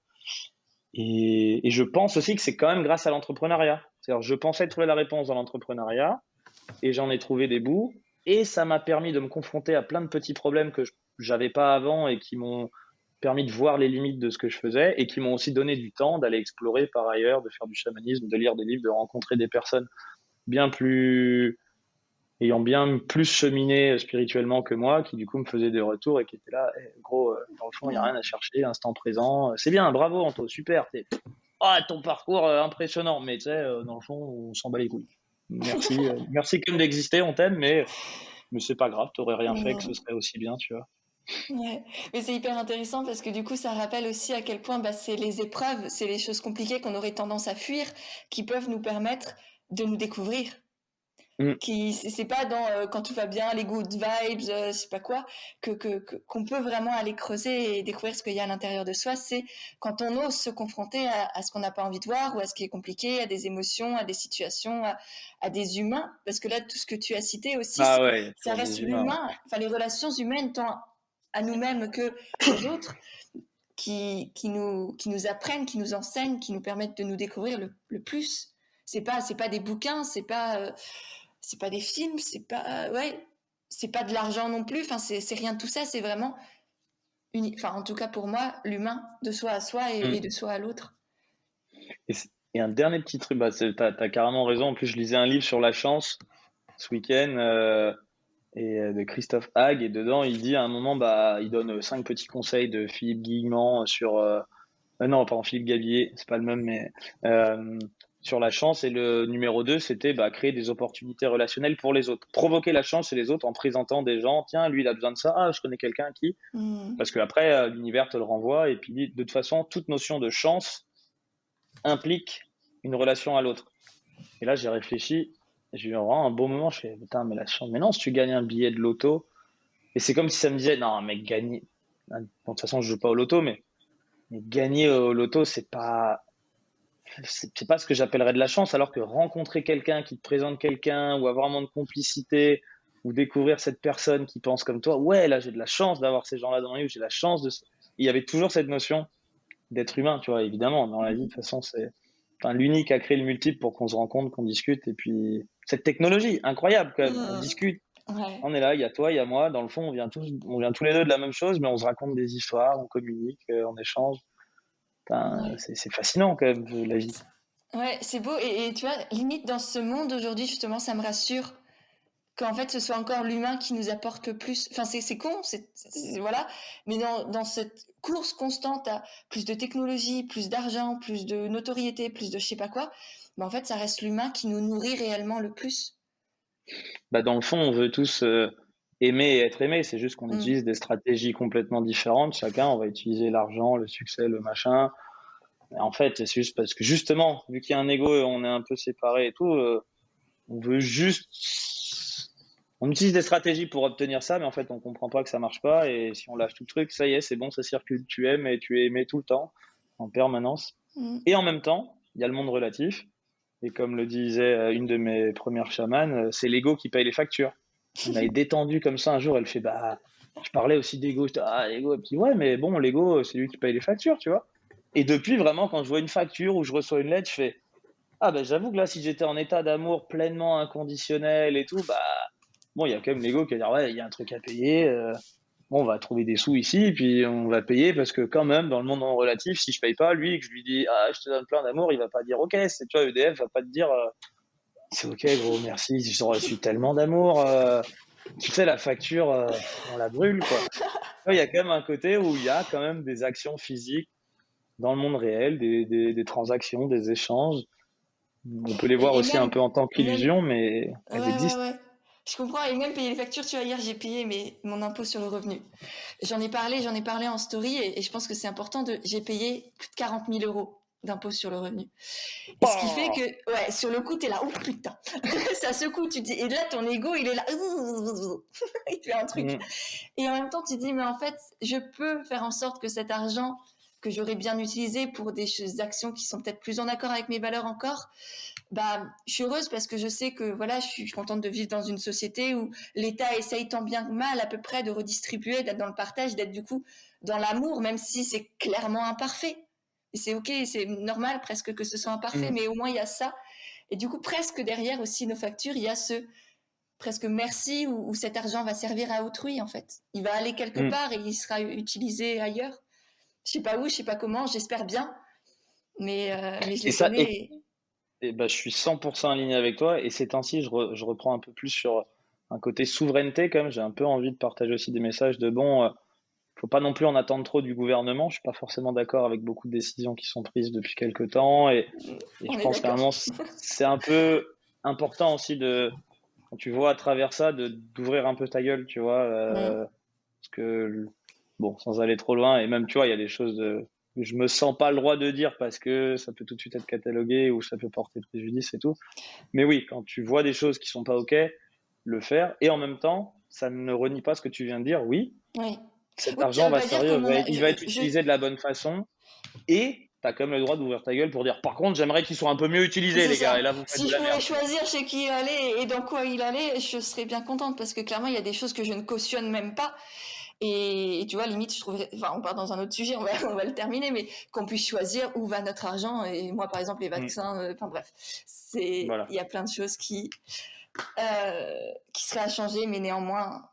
Et je pense aussi que c'est quand même grâce à l'entrepreneuriat. C'est-à-dire, je pensais trouver la réponse dans l'entrepreneuriat et j'en ai trouvé des bouts. Et ça m'a permis de me confronter à plein de petits problèmes que j'avais pas avant et qui m'ont permis de voir les limites de ce que je faisais et qui m'ont aussi donné du temps d'aller explorer par ailleurs, de faire du chamanisme, de lire des livres, de rencontrer des personnes bien plus ayant bien plus cheminé spirituellement que moi, qui du coup me faisaient des retours et qui étaient là, hey, gros, dans le fond, il n'y a rien à chercher, instant présent, c'est bien, bravo Anto, super, oh, ton parcours impressionnant, mais tu sais, dans le fond, on s'en bat les couilles. Merci, merci quand même d'exister, on t'aime, mais c'est pas grave, t'aurais rien fait que ce serait aussi bien, tu vois. Ouais, mais c'est hyper intéressant parce que du coup, ça rappelle aussi à quel point bah, c'est les épreuves, c'est les choses compliquées qu'on aurait tendance à fuir qui peuvent nous permettre de nous découvrir. Mm. C'est pas dans quand tout va bien, les good vibes, c'est pas quoi, qu'on peut vraiment aller creuser et découvrir ce qu'il y a à l'intérieur de soi. C'est quand on ose se confronter à ce qu'on n'a pas envie de voir ou à ce qui est compliqué, à des émotions, à des situations, à des humains. Parce que là, tout ce que tu as cité aussi, Ah ouais, ça toujours reste des humains. l'humain, enfin les relations humaines tant à nous-mêmes que aux autres, qui nous apprennent, qui nous enseignent, qui nous permettent de nous découvrir le plus. C'est pas des bouquins, c'est pas des films, c'est pas de l'argent non plus. Enfin, c'est rien de tout ça. C'est vraiment, enfin, en tout cas pour moi, l'humain de soi à soi et Mm. de soi à l'autre. Et un dernier petit truc, bah, t'as carrément raison. En plus, je lisais un livre sur la chance ce week-end de Christophe Hague, et dedans, il dit à un moment, bah, il donne 5 petits conseils de Philippe Guillemant sur non, pardon, Philippe Gabillet, c'est pas le même, mais sur la chance. Et le numéro 2, c'était bah, créer des opportunités relationnelles pour les autres. Provoquer la chance chez les autres en présentant des gens. Tiens, lui, il a besoin de ça. Ah, je connais quelqu'un qui. Parce que après, l'univers te le renvoie. Et puis, de toute façon, toute notion de chance implique une relation à l'autre. Et là, j'ai réfléchi. J'ai eu vraiment un beau moment. Je fais, putain, mais la chance. Mais non, si tu gagnes un billet de loto. Et c'est comme si ça me disait, non, mec, gagner. Bon, de toute façon, je joue pas au loto, mais gagner au loto, c'est pas ce que j'appellerais de la chance, alors que rencontrer quelqu'un qui te présente quelqu'un ou avoir un moment de complicité ou découvrir cette personne qui pense comme toi, ouais, là j'ai de la chance d'avoir ces gens-là dans ma vie, j'ai la chance de. Il y avait toujours cette notion d'être humain, tu vois, évidemment, dans la vie, de toute façon, c'est l'unique à créer le multiple pour qu'on se rencontre, qu'on discute, et puis cette technologie incroyable quand même, on discute. Ouais. On est là, il y a toi, il y a moi, dans le fond, on vient tous les deux de la même chose, mais on se raconte des histoires, on communique, on échange. C'est fascinant quand même, la vie. Ouais, c'est beau. Et tu vois, limite dans ce monde aujourd'hui, justement, ça me rassure qu'en fait, ce soit encore l'humain qui nous apporte le plus. Enfin, c'est con, voilà. Mais dans cette course constante à plus de technologie, plus d'argent, plus de notoriété, plus de je sais pas quoi, en fait, ça reste l'humain qui nous nourrit réellement le plus. Bah, dans le fond, on veut tous aimer et être aimé. C'est juste qu'on Mm. utilise des stratégies complètement différentes. Chacun, on va utiliser l'argent, le succès, le machin. Et en fait, c'est juste parce que justement, vu qu'il y a un ego et on est un peu séparés et tout, on veut juste. On utilise des stratégies pour obtenir ça, mais en fait, on comprend pas que ça marche pas. Et si on lâche tout le truc, ça y est, c'est bon, ça circule. Tu aimes et tu es aimé tout le temps, en permanence. Mm. Et en même temps, il y a le monde relatif. Et comme le disait une de mes premières chamanes, c'est l'ego qui paye les factures. On m'avait détendu comme ça un jour, elle fait bah, je parlais aussi d'ego, j'étais ah l'ego, et puis ouais, mais bon, l'ego, c'est lui qui paye les factures, tu vois. Et depuis, vraiment, quand je vois une facture ou je reçois une lettre, je fais ah bah j'avoue que là, si j'étais en état d'amour pleinement inconditionnel et tout, bah bon, il y a quand même l'ego qui va dire ouais, il y a un truc à payer, bon, on va trouver des sous ici, puis on va payer parce que quand même, dans le monde non relatif, si je paye pas, lui, et que je lui dis ah je te donne plein d'amour, il va pas dire ok, c'est tu vois, EDF va pas te dire c'est ok gros, merci, j'ai reçu tellement d'amour. Tu sais, la facture, on la brûle, quoi. Il y a quand même un côté où il y a quand même des actions physiques dans le monde réel, des transactions, des échanges. On peut les voir Et aussi un même, peu en tant même, qu'illusion, mais ouais, elles ouais, existent. ouais. Je comprends. Et même payer les factures, tu vois, hier, j'ai payé mon impôt sur le revenu. J'en ai parlé en story et je pense que c'est important j'ai payé plus de 40 000 euros d'impôt sur le revenu. Et ce qui fait Bah que, ouais, sur le coup, t'es là, oh putain, ça secoue, tu te dis, et là, ton ego, il est là, il fait un truc. mm, Et en même temps, tu te dis, mais en fait, je peux faire en sorte que cet argent que j'aurais bien utilisé pour des actions qui sont peut-être plus en accord avec mes valeurs encore, bah, je suis heureuse parce que je sais que voilà, je suis contente de vivre dans une société où l'État essaye tant bien que mal à peu près de redistribuer, d'être dans le partage, d'être du coup dans l'amour, même si c'est clairement imparfait. Et c'est ok, c'est normal presque que ce soit imparfait, mm, mais au moins il y a ça. Et du coup, presque derrière aussi nos factures, il y a presque merci où cet argent va servir à autrui en fait. Il va aller quelque mm. part et il sera utilisé ailleurs. Je sais pas où, je sais pas comment, j'espère bien, mais je Et les ça, connais. bah, je suis 100% aligné avec toi. Et ces temps-ci, je reprends un peu plus sur un côté souveraineté, quand même. J'ai un peu envie de partager aussi des messages de bon, faut pas non plus en attendre trop du gouvernement. Je suis pas forcément d'accord avec beaucoup de décisions qui sont prises depuis quelques temps. Et je On est pense qu'à un d'accord. moment, c'est un peu important aussi quand tu vois à travers ça, d'ouvrir un peu ta gueule, tu vois, Mm. parce que, bon, sans aller trop loin, et même, tu vois, il y a des choses que je me sens pas le droit de dire parce que ça peut tout de suite être catalogué ou ça peut porter préjudice et tout. Mais oui, quand tu vois des choses qui sont pas OK, le faire. Et en même temps, ça ne renie pas ce que tu viens de dire. Oui, Oui. cet Oui, ça argent veut va pas dire que servir, il va être je, utilisé de la bonne façon. Et tu as quand même le droit d'ouvrir ta gueule pour dire, par contre, j'aimerais qu'il soit un peu mieux utilisé, c'est les gars. ça. Et là, vous faites Si de je la pouvais merde, tu vois. choisir chez qui il allait et dans quoi il allait, je serais bien contente parce que clairement, il y a des choses que je ne cautionne même pas. Et tu vois, limite, je trouverais, enfin, on part dans un autre sujet, on va le terminer, mais qu'on puisse choisir où va notre argent. Et moi, par exemple, les Mm, vaccins, enfin bref, il voilà. y a plein de choses qui seraient à changer, mais néanmoins,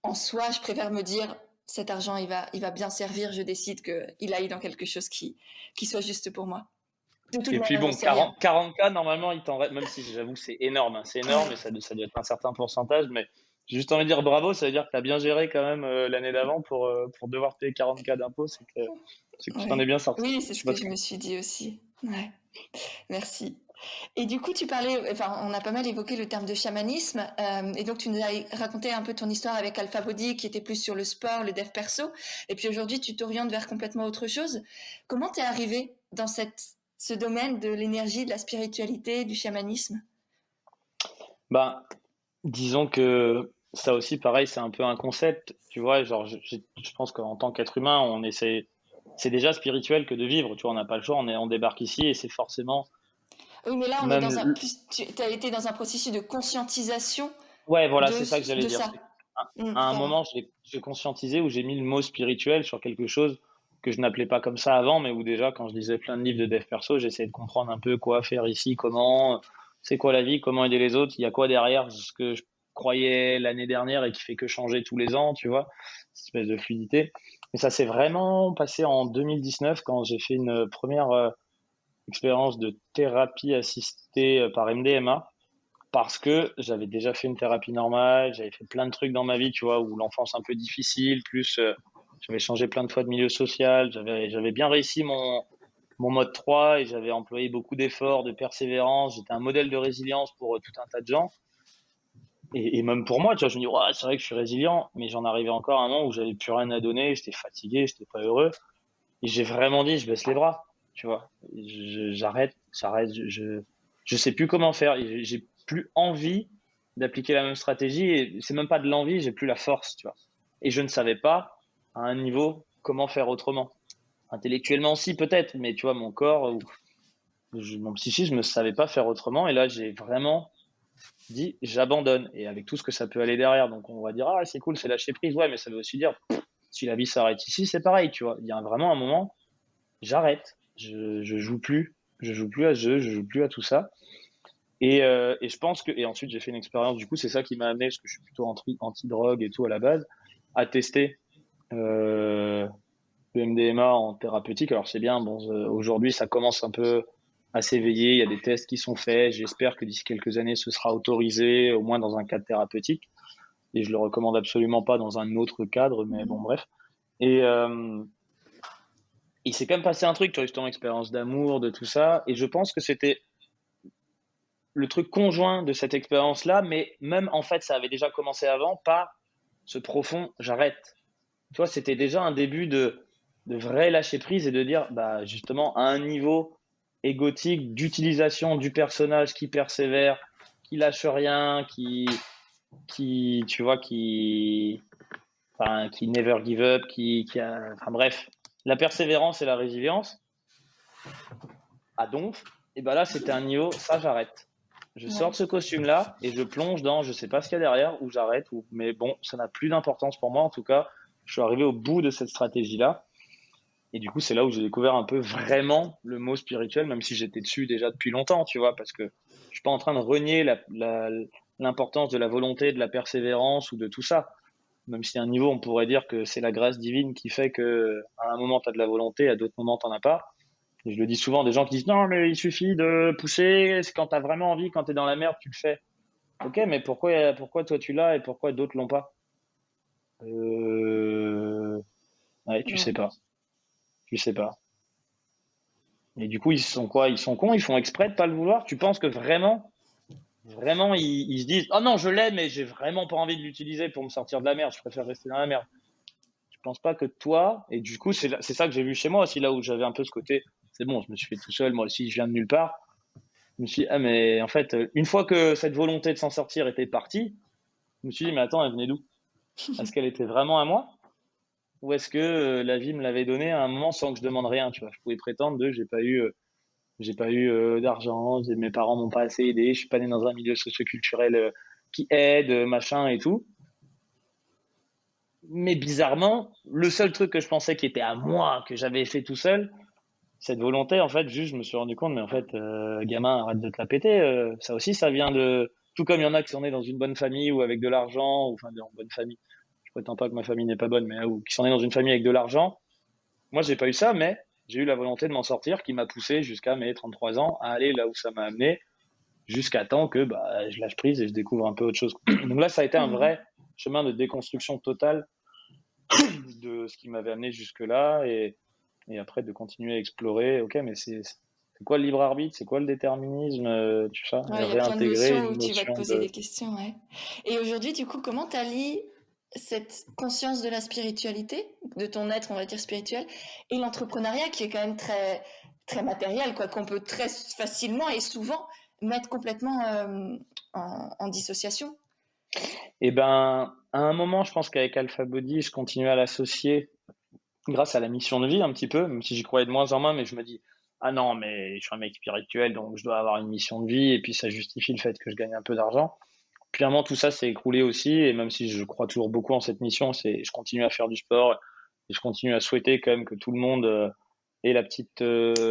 en soi, je préfère me dire, cet argent, il va bien servir, je décide qu'il aille dans quelque chose qui soit juste pour moi. De toute Et puis manière, j'en bon, sais rien. 40K, normalement, il t'en reste, même si j'avoue que c'est énorme, hein, c'est énorme et Ouais, ça doit être un certain pourcentage, mais j'ai juste envie de dire bravo, ça veut dire que tu as bien géré quand même l'année d'avant pour devoir payer 40K d'impôts, c'est que tu t'en es ouais. bien sorti. Oui, c'est Je ce suis que pas je très me suis dit aussi. Ouais, merci. Et du coup, tu parlais, enfin, on a pas mal évoqué le terme de chamanisme, et donc tu nous as raconté un peu ton histoire avec Alpha Body, qui était plus sur le sport, le dev perso, et puis aujourd'hui, tu t'orientes vers complètement autre chose. Comment t'es arrivé dans ce domaine de l'énergie, de la spiritualité, du chamanisme? Ben, disons que ça aussi, pareil, c'est un peu un concept, tu vois, genre, je pense qu'en tant qu'être humain, c'est déjà spirituel que de vivre, tu vois, on n'a pas le choix, on débarque ici et c'est forcément, Oui, mais là, on est même, dans tu as été dans un processus de conscientisation ouais, voilà, de, c'est ça que j'allais de dire. ça. À un Pardon. moment, j'ai conscientisé où j'ai mis le mot spirituel sur quelque chose que je n'appelais pas comme ça avant, mais où déjà, quand je lisais plein de livres de dev perso, j'essayais de comprendre un peu quoi faire ici, comment, c'est quoi la vie, comment aider les autres, il y a quoi derrière ce que je croyais l'année dernière et qui fait que changer tous les ans, tu vois, cette espèce de fluidité. Mais ça s'est vraiment passé en 2019 quand j'ai fait une première expérience de thérapie assistée par MDMA. Parce que j'avais déjà fait une thérapie normale, j'avais fait plein de trucs dans ma vie, tu vois, où l'enfance un peu difficile, plus j'avais changé plein de fois de milieu social, j'avais bien réussi mon mode 3 et j'avais employé beaucoup d'efforts, de persévérance, j'étais un modèle de résilience pour tout un tas de gens. Et même pour moi, tu vois, je me dis, ouais, c'est vrai que je suis résilient, mais j'en arrivais encore à un moment où j'avais plus rien à donner, j'étais fatigué, j'étais pas heureux. Et j'ai vraiment dit, je baisse les bras, tu vois. J'arrête, je sais plus comment faire. Et j'ai plus envie d'appliquer la même stratégie. Et c'est même pas de l'envie, j'ai plus la force, tu vois. Et je ne savais pas, à un niveau, comment faire autrement. Intellectuellement, si, peut-être, mais tu vois, mon corps, mon psychisme ne savait pas faire autrement. Et là, j'ai vraiment dit, j'abandonne. Et avec tout ce que ça peut aller derrière. Donc, on va dire, ah, c'est cool, c'est lâcher prise. Ouais, mais ça veut aussi dire, si la vie s'arrête ici, c'est pareil, tu vois. Il y a vraiment un moment, j'arrête. Je joue plus. Je joue plus à ce jeu, je joue plus à tout ça. Et je pense que, et ensuite j'ai fait une expérience, du coup, c'est ça qui m'a amené, parce que je suis plutôt anti-drogue et tout à la base, à tester le MDMA en thérapeutique. Alors c'est bien, bon, aujourd'hui ça commence un peu à s'éveiller, il y a des tests qui sont faits, j'espère que d'ici quelques années ce sera autorisé, au moins dans un cadre thérapeutique, et je le recommande absolument pas dans un autre cadre, mais bon, bref. Et il s'est quand même passé un truc, tu vois, justement, expérience d'amour, de tout ça, et je pense que c'était le truc conjoint de cette expérience-là, mais même en fait, ça avait déjà commencé avant par ce profond j'arrête. Tu vois, c'était déjà un début de vrai lâcher prise et de dire, bah, justement, à un niveau égotique d'utilisation du personnage qui persévère, qui lâche rien, tu vois, qui never give up, enfin bref, la persévérance et la résilience à donf, et ben là, c'était un niveau, ça j'arrête. Je sors de ce costume-là et je plonge dans, je sais pas ce qu'il y a derrière, ou j'arrête, mais bon, ça n'a plus d'importance pour moi. En tout cas, je suis arrivé au bout de cette stratégie-là. Et du coup, c'est là où j'ai découvert un peu vraiment le mot spirituel, même si j'étais dessus déjà depuis longtemps, tu vois, parce que je suis pas en train de renier l'importance de la volonté, de la persévérance ou de tout ça. Même si à un niveau, on pourrait dire que c'est la grâce divine qui fait que à un moment, tu as de la volonté, à d'autres moments, tu n'en as pas. Et je le dis souvent, des gens qui disent non, mais il suffit de pousser, c'est quand tu as vraiment envie, quand tu es dans la merde, tu le fais. Ok, mais pourquoi toi tu l'as et pourquoi d'autres l'ont pas? Ouais, tu sais pas. Tu sais pas. Et du coup, ils sont quoi? Ils sont cons, ils font exprès de pas le vouloir. Tu penses que vraiment, ils se disent, oh non, je l'ai, mais j'ai vraiment pas envie de l'utiliser pour me sortir de la merde. Je préfère rester dans la merde. Je pense pas que toi, et du coup, c'est ça que j'ai vu chez moi aussi, là où j'avais un peu ce côté, c'est bon, je me suis fait tout seul, moi aussi, je viens de nulle part. Je me suis dit, ah, mais en fait, une fois que cette volonté de s'en sortir était partie, je me suis dit, mais attends, elle venait d'où? Est-ce qu'elle était vraiment à moi? Ou est-ce que la vie me l'avait donnée à un moment sans que je demande rien, tu vois? Je pouvais prétendre j'ai pas eu d'argent, mes parents m'ont pas assez aidé, je suis pas né dans un milieu socioculturel qui aide, machin et tout. Mais bizarrement, le seul truc que je pensais qui était à moi, que j'avais fait tout seul, cette volonté, en fait, juste, je me suis rendu compte, mais en fait, gamin, arrête de te la péter. Ça aussi, ça vient de. Tout comme il y en a qui sont nés dans une bonne famille ou avec de l'argent, ou enfin, dans une bonne famille. Je prétends pas que ma famille n'est pas bonne, mais ou qui sont nés dans une famille avec de l'argent. Moi, j'ai pas eu ça, mais j'ai eu la volonté de m'en sortir qui m'a poussé jusqu'à mes 33 ans à aller là où ça m'a amené, jusqu'à temps que bah, je lâche prise et je découvre un peu autre chose. Donc là, ça a été un vrai chemin de déconstruction totale de ce qui m'avait amené jusque-là et après de continuer à explorer. Ok, mais c'est quoi le libre arbitre? C'est quoi le déterminisme? Tu sais, Ouais, il y a plein de réintégrer notions une où tu vas te notion poser des questions, ouais. Et aujourd'hui, du coup, comment tu allies cette conscience de la spiritualité, de ton être, on va dire spirituel, et l'entrepreneuriat qui est quand même très, très matériel, quoi, qu'on peut très facilement et souvent mettre complètement en dissociation. Et ben, à un moment, je pense qu'avec Alpha Body, je continuais à l'associer grâce à la mission de vie un petit peu, même si j'y croyais de moins en moins, mais je me dis, ah non, mais je suis un mec spirituel, donc je dois avoir une mission de vie, et puis ça justifie le fait que je gagne un peu d'argent. Clairement, tout ça s'est écroulé aussi, et même si je crois toujours beaucoup en cette mission, je continue à faire du sport, et je continue à souhaiter quand même que tout le monde ait la petite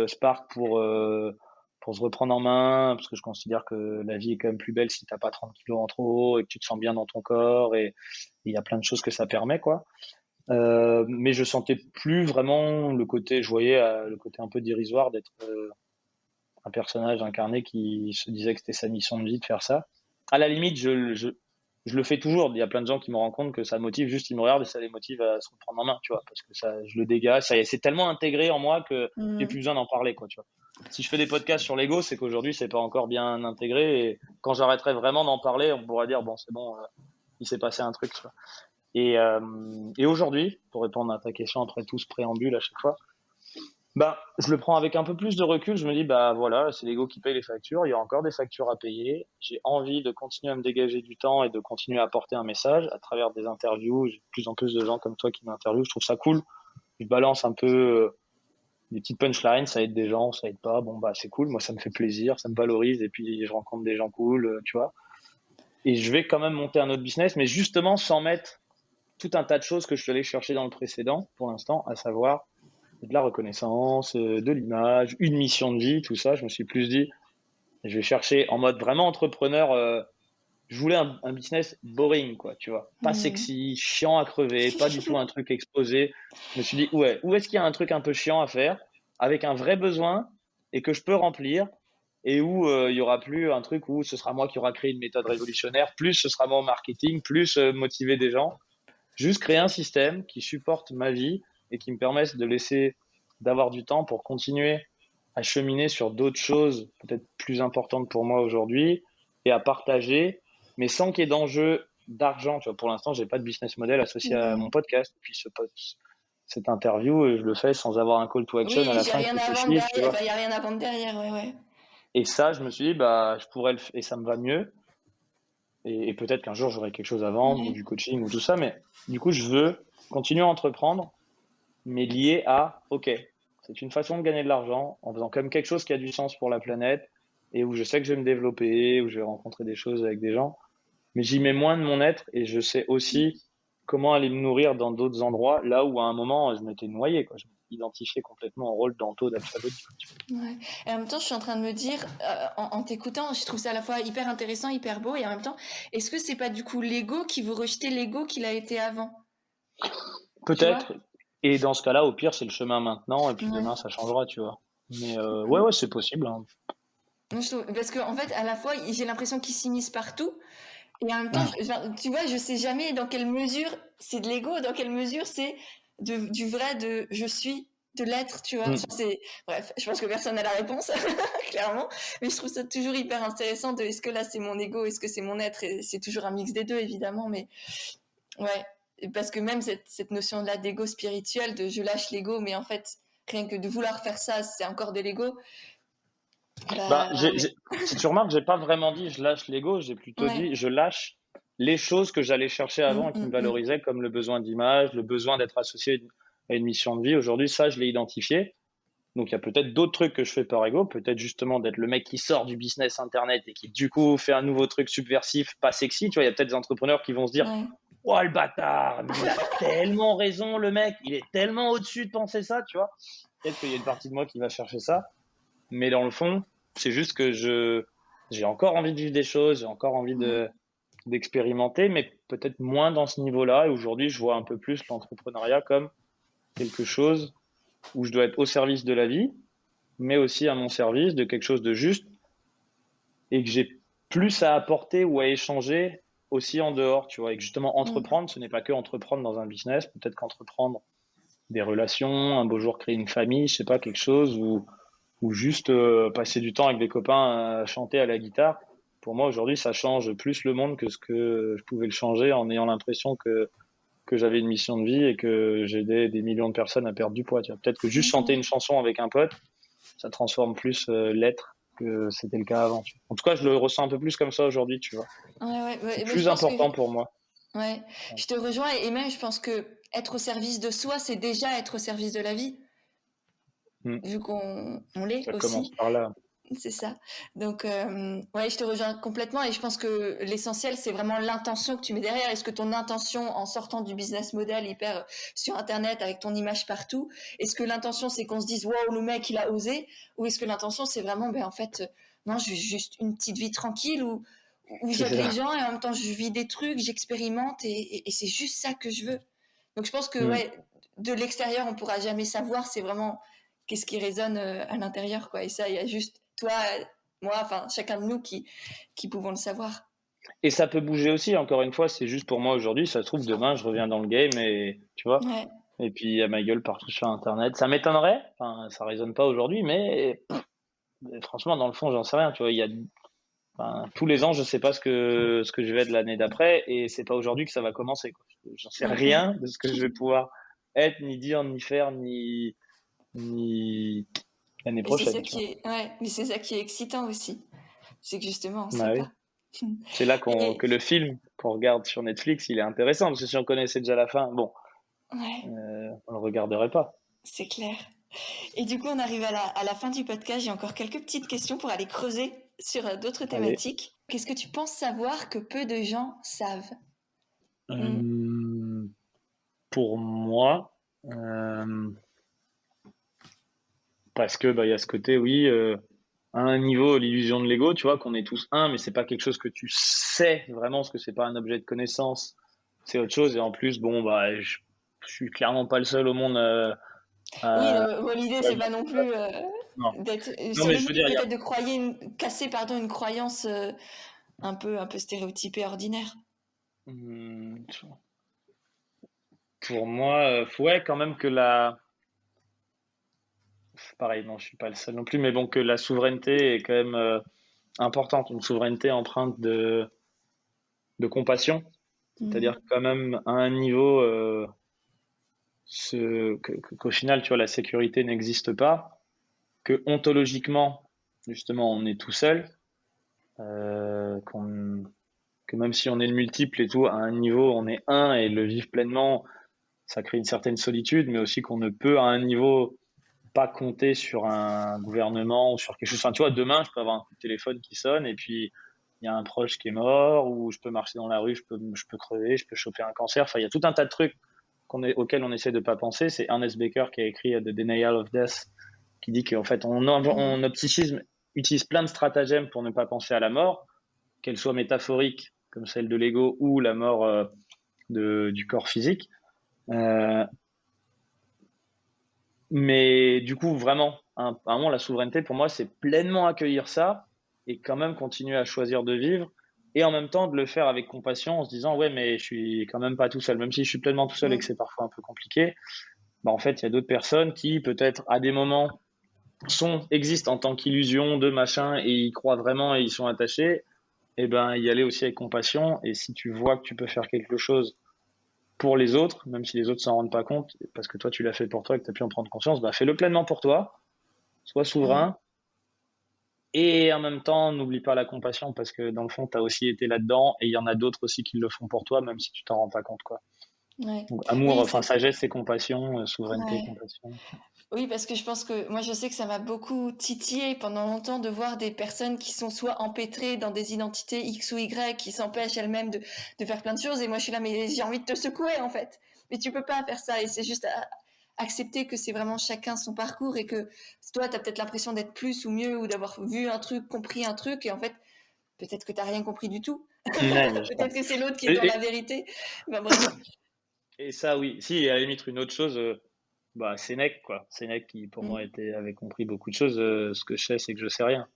spark pour se reprendre en main, parce que je considère que la vie est quand même plus belle si t'as pas 30 kilos en trop, et que tu te sens bien dans ton corps, et il y a plein de choses que ça permet, quoi. Mais je sentais plus vraiment le côté, je voyais le côté un peu dérisoire d'être un personnage incarné qui se disait que c'était sa mission de vie de faire ça. À la limite, je le fais toujours. Il y a plein de gens qui me rendent compte que ça motive, juste ils me regardent et ça les motive à se reprendre en main, tu vois, parce que ça, je le dégage, ça y est, c'est tellement intégré en moi que j'ai plus besoin d'en parler, quoi, tu vois. Si je fais des podcasts sur l'ego, c'est qu'aujourd'hui c'est pas encore bien intégré et quand j'arrêterai vraiment d'en parler, on pourra dire bon, c'est bon, il s'est passé un truc, tu vois. Et aujourd'hui, pour répondre à ta question après tout ce préambule à chaque fois, bah, je le prends avec un peu plus de recul. Je me dis, bah voilà, c'est l'ego qui paye les factures. Il y a encore des factures à payer. J'ai envie de continuer à me dégager du temps et de continuer à apporter un message à travers des interviews. J'ai de plus en plus de gens comme toi qui m'interviewent. Je trouve ça cool. Je balance un peu des petites punchlines. Ça aide des gens, ça aide pas. Bon, bah c'est cool. Moi, ça me fait plaisir, ça me valorise. Et puis, je rencontre des gens cool, tu vois. Et je vais quand même monter un autre business, mais justement sans mettre tout un tas de choses que je suis allé chercher dans le précédent, pour l'instant, à savoir de la reconnaissance, de l'image, une mission de vie, tout ça. Je me suis plus dit, je vais chercher en mode vraiment entrepreneur. Je voulais un business boring, quoi, tu vois. Pas sexy, chiant à crever, pas du tout un truc exposé. Je me suis dit, ouais, où est-ce qu'il y a un truc un peu chiant à faire, avec un vrai besoin et que je peux remplir, et où il y aura plus un truc où ce sera moi qui aura créé une méthode révolutionnaire, plus ce sera mon marketing, plus motiver des gens. Juste créer un système qui supporte ma vie et qui me permette de laisser, d'avoir du temps pour continuer à cheminer sur d'autres choses peut-être plus importantes pour moi aujourd'hui et à partager, mais sans qu'il y ait d'enjeu d'argent. Tu vois, pour l'instant, j'ai pas de business model associé à mon podcast. Puis cette interview, je le fais sans avoir un call to action à Oui, la j'ai fin rien qui fait à vendre chier, tu derrière. vois. Enfin, il n'y a rien à vendre derrière, ouais, ouais. Et ça, je me suis dit, bah, je pourrais et ça me va mieux. Et peut-être qu'un jour, j'aurai quelque chose à vendre ou du coaching ou tout ça. Mais du coup, je veux continuer à entreprendre, mais lié à, OK, c'est une façon de gagner de l'argent en faisant quand même quelque chose qui a du sens pour la planète et où je sais que je vais me développer, où je vais rencontrer des choses avec des gens. Mais j'y mets moins de mon être et je sais aussi comment aller me nourrir dans d'autres endroits, là où à un moment, je m'étais noyé, quoi. Je m'étais identifié complètement au rôle d'Anto d'Alphabet. Ouais. Et en même temps, je suis en train de me dire, en t'écoutant, je trouve ça à la fois hyper intéressant, hyper beau, et en même temps, est-ce que c'est pas du coup l'ego qui veut rejeter l'ego qu'il a été avant? Tu vois? Peut-être. Et dans ce cas-là, au pire, c'est le chemin maintenant, et puis Ouais. demain, ça changera, tu vois. Mais ouais, c'est possible, hein. Moi, parce que en fait, à la fois, j'ai l'impression qu'il s'immisce partout, et en même temps, tu vois, je sais jamais dans quelle mesure c'est de l'ego, dans quelle mesure c'est du vrai, de je suis, de l'être, tu vois. Mm. Bref, je pense que personne n'a la réponse, clairement, mais je trouve ça toujours hyper intéressant de est-ce que là c'est mon ego, est-ce que c'est mon être, et c'est toujours un mix des deux, évidemment, mais ouais, parce que même cette notion-là d'ego spirituel, de je lâche l'ego, mais en fait, rien que de vouloir faire ça, c'est encore de l'ego. Bah, Ouais. si tu remarques, j'ai pas vraiment dit je lâche l'ego, j'ai plutôt Ouais. dit je lâche les choses que j'allais chercher avant et qui me Mm. valorisaient, comme le besoin d'image, le besoin d'être associé à une mission de vie. Aujourd'hui, ça, je l'ai identifié. Donc, il y a peut-être d'autres trucs que je fais par ego, peut-être justement d'être le mec qui sort du business internet et qui, du coup, fait un nouveau truc subversif, pas sexy. Tu vois, il y a peut-être des entrepreneurs qui vont se dire, Ouais. oh, le bâtard, mais il a tellement raison, le mec, il est tellement au-dessus de penser ça, tu vois. Peut-être qu'il y a une partie de moi qui va chercher ça. Mais dans le fond, c'est juste que j'ai encore envie de vivre des choses, j'ai encore envie d'expérimenter, mais peut-être moins dans ce niveau-là. Et aujourd'hui, je vois un peu plus l'entrepreneuriat comme quelque chose où je dois être au service de la vie, mais aussi à mon service de quelque chose de juste et que j'ai plus à apporter ou à échanger aussi en dehors, tu vois. Et que justement, entreprendre, ce n'est pas que entreprendre dans un business, peut-être qu'entreprendre des relations, un beau jour créer une famille, je sais pas, quelque chose ou juste passer du temps avec des copains à chanter à la guitare. Pour moi, aujourd'hui, ça change plus le monde que ce que je pouvais le changer en ayant l'impression que j'avais une mission de vie et que j'aidais des millions de personnes à perdre du poids. Peut-être que juste chanter une chanson avec un pote, ça transforme plus l'être que c'était le cas avant. En tout cas, je le ressens un peu plus comme ça aujourd'hui, tu vois. C'est Mais je plus pense que important pour moi. ouais, je te rejoins, et même je pense que être au service de soi, c'est déjà être au service de la vie, Mm. vu qu'on l'est Ça commence aussi. par là. C'est ça. Donc, ouais, je te rejoins complètement, et je pense que l'essentiel, c'est vraiment l'intention que tu mets derrière. Est-ce que ton intention, en sortant du business model hyper sur Internet avec ton image partout, est-ce que l'intention, c'est qu'on se dise, waouh, le mec, il a osé, ou est-ce que l'intention, c'est vraiment, ben, en fait, non, je veux juste une petite vie tranquille où C'est j'aide les ça. gens et en même temps, je vis des trucs, j'expérimente, et c'est juste ça que je veux. Donc je pense que ouais, de l'extérieur, on pourra jamais savoir. C'est vraiment qu'est-ce qui résonne à l'intérieur, quoi. Et ça, il y a juste toi, moi, enfin chacun de nous qui pouvons le savoir. Et ça peut bouger aussi, encore une fois, c'est juste pour moi aujourd'hui. Ça se trouve, demain, je reviens dans le game et tu vois. Ouais. Et puis, il y a ma gueule partout sur Internet. Ça m'étonnerait, enfin, ça résonne pas aujourd'hui, mais franchement, dans le fond, j'en sais rien. Tu vois, il y a, enfin, tous les ans, je sais pas ce que je vais être l'année d'après et c'est pas aujourd'hui que ça va commencer, quoi. J'en sais rien de ce que je vais pouvoir être, ni dire, ni faire, ni l'année prochaine. Mais c'est ça qui est excitant aussi. C'est que justement, on Bah sait oui. pas. C'est là que le film qu'on regarde sur Netflix, il est intéressant parce que si on connaissait déjà la fin, bon, Ouais, on le regarderait pas. c'est clair. Et du coup, on arrive à la fin du podcast. J'ai encore quelques petites questions pour aller creuser sur d'autres Allez. thématiques. Qu'est-ce que tu penses savoir que peu de gens savent? Pour moi, parce que il y a ce côté, oui, à un niveau, l'illusion de l'ego, tu vois, qu'on est tous un, mais c'est pas quelque chose que tu sais vraiment, parce que c'est pas un objet de connaissance, c'est autre chose. Et en plus, bon, je suis clairement pas le seul au monde. Oui, l'idée, c'est pas non plus Non. d'être Non, mais je veux dire, peut-être de casser une croyance un peu stéréotypée, ordinaire. Pour moi, ouais, quand même que pareil, non, je suis pas le seul non plus, mais bon, que la souveraineté est quand même importante, une souveraineté empreinte de compassion, c'est-à-dire quand même à un niveau qu'au final, tu vois, la sécurité n'existe pas, que ontologiquement, justement, on est tout seul, que même si on est le multiple et tout, à un niveau, on est un et le vivre pleinement, ça crée une certaine solitude, mais aussi qu'on ne peut à un niveau pas compter sur un gouvernement ou sur quelque chose. Enfin, tu vois, demain, je peux avoir un coup de téléphone qui sonne et puis il y a un proche qui est mort, ou je peux marcher dans la rue, je peux crever, je peux choper un cancer. Enfin, il y a tout un tas de trucs auxquels on essaie de pas penser. C'est Ernest Becker qui a écrit The Denial of Death, qui dit qu'en fait, notre psychisme utilise plein de stratagèmes pour ne pas penser à la mort, qu'elle soit métaphorique, comme celle de l'ego, ou la mort du corps physique. Mais du coup, vraiment, à un moment, la souveraineté, pour moi, c'est pleinement accueillir ça et quand même continuer à choisir de vivre et en même temps de le faire avec compassion en se disant, ouais, mais je suis quand même pas tout seul. Même si je suis pleinement tout seul et que c'est parfois un peu compliqué, en fait, il y a d'autres personnes qui, peut-être, à des moments, existent en tant qu'illusion de machin et ils croient vraiment et ils sont attachés. Et ben, y aller aussi avec compassion. Et si tu vois que tu peux faire quelque chose pour les autres, même si les autres s'en rendent pas compte, parce que toi tu l'as fait pour toi et que tu as pu en prendre conscience, fais-le pleinement pour toi, sois souverain, et en même temps, n'oublie pas la compassion, parce que dans le fond, tu as aussi été là-dedans, et il y en a d'autres aussi qui le font pour toi, même si tu t'en rends pas compte, quoi. Ouais. Donc, amour, sagesse et compassion, souveraineté, ouais. compassion. Oui, parce que je pense que moi, je sais que ça m'a beaucoup titillé pendant longtemps de voir des personnes qui sont soit empêtrées dans des identités X ou Y, qui s'empêchent elles-mêmes de faire plein de choses. Et moi, je suis là, mais j'ai envie de te secouer, en fait. Mais tu peux pas faire ça. Et c'est juste accepter que c'est vraiment chacun son parcours et que toi, tu as peut-être l'impression d'être plus ou mieux ou d'avoir vu un truc, compris un truc. Et en fait, peut-être que tu n'as rien compris du tout. Peut-être que c'est l'autre qui est dans la vérité. Bref. Et ça, oui. Si, à la limite, une autre chose... Sénèque, quoi. Sénèque qui, pour moi, avait compris beaucoup de choses. Ce que je sais, c'est que je sais rien.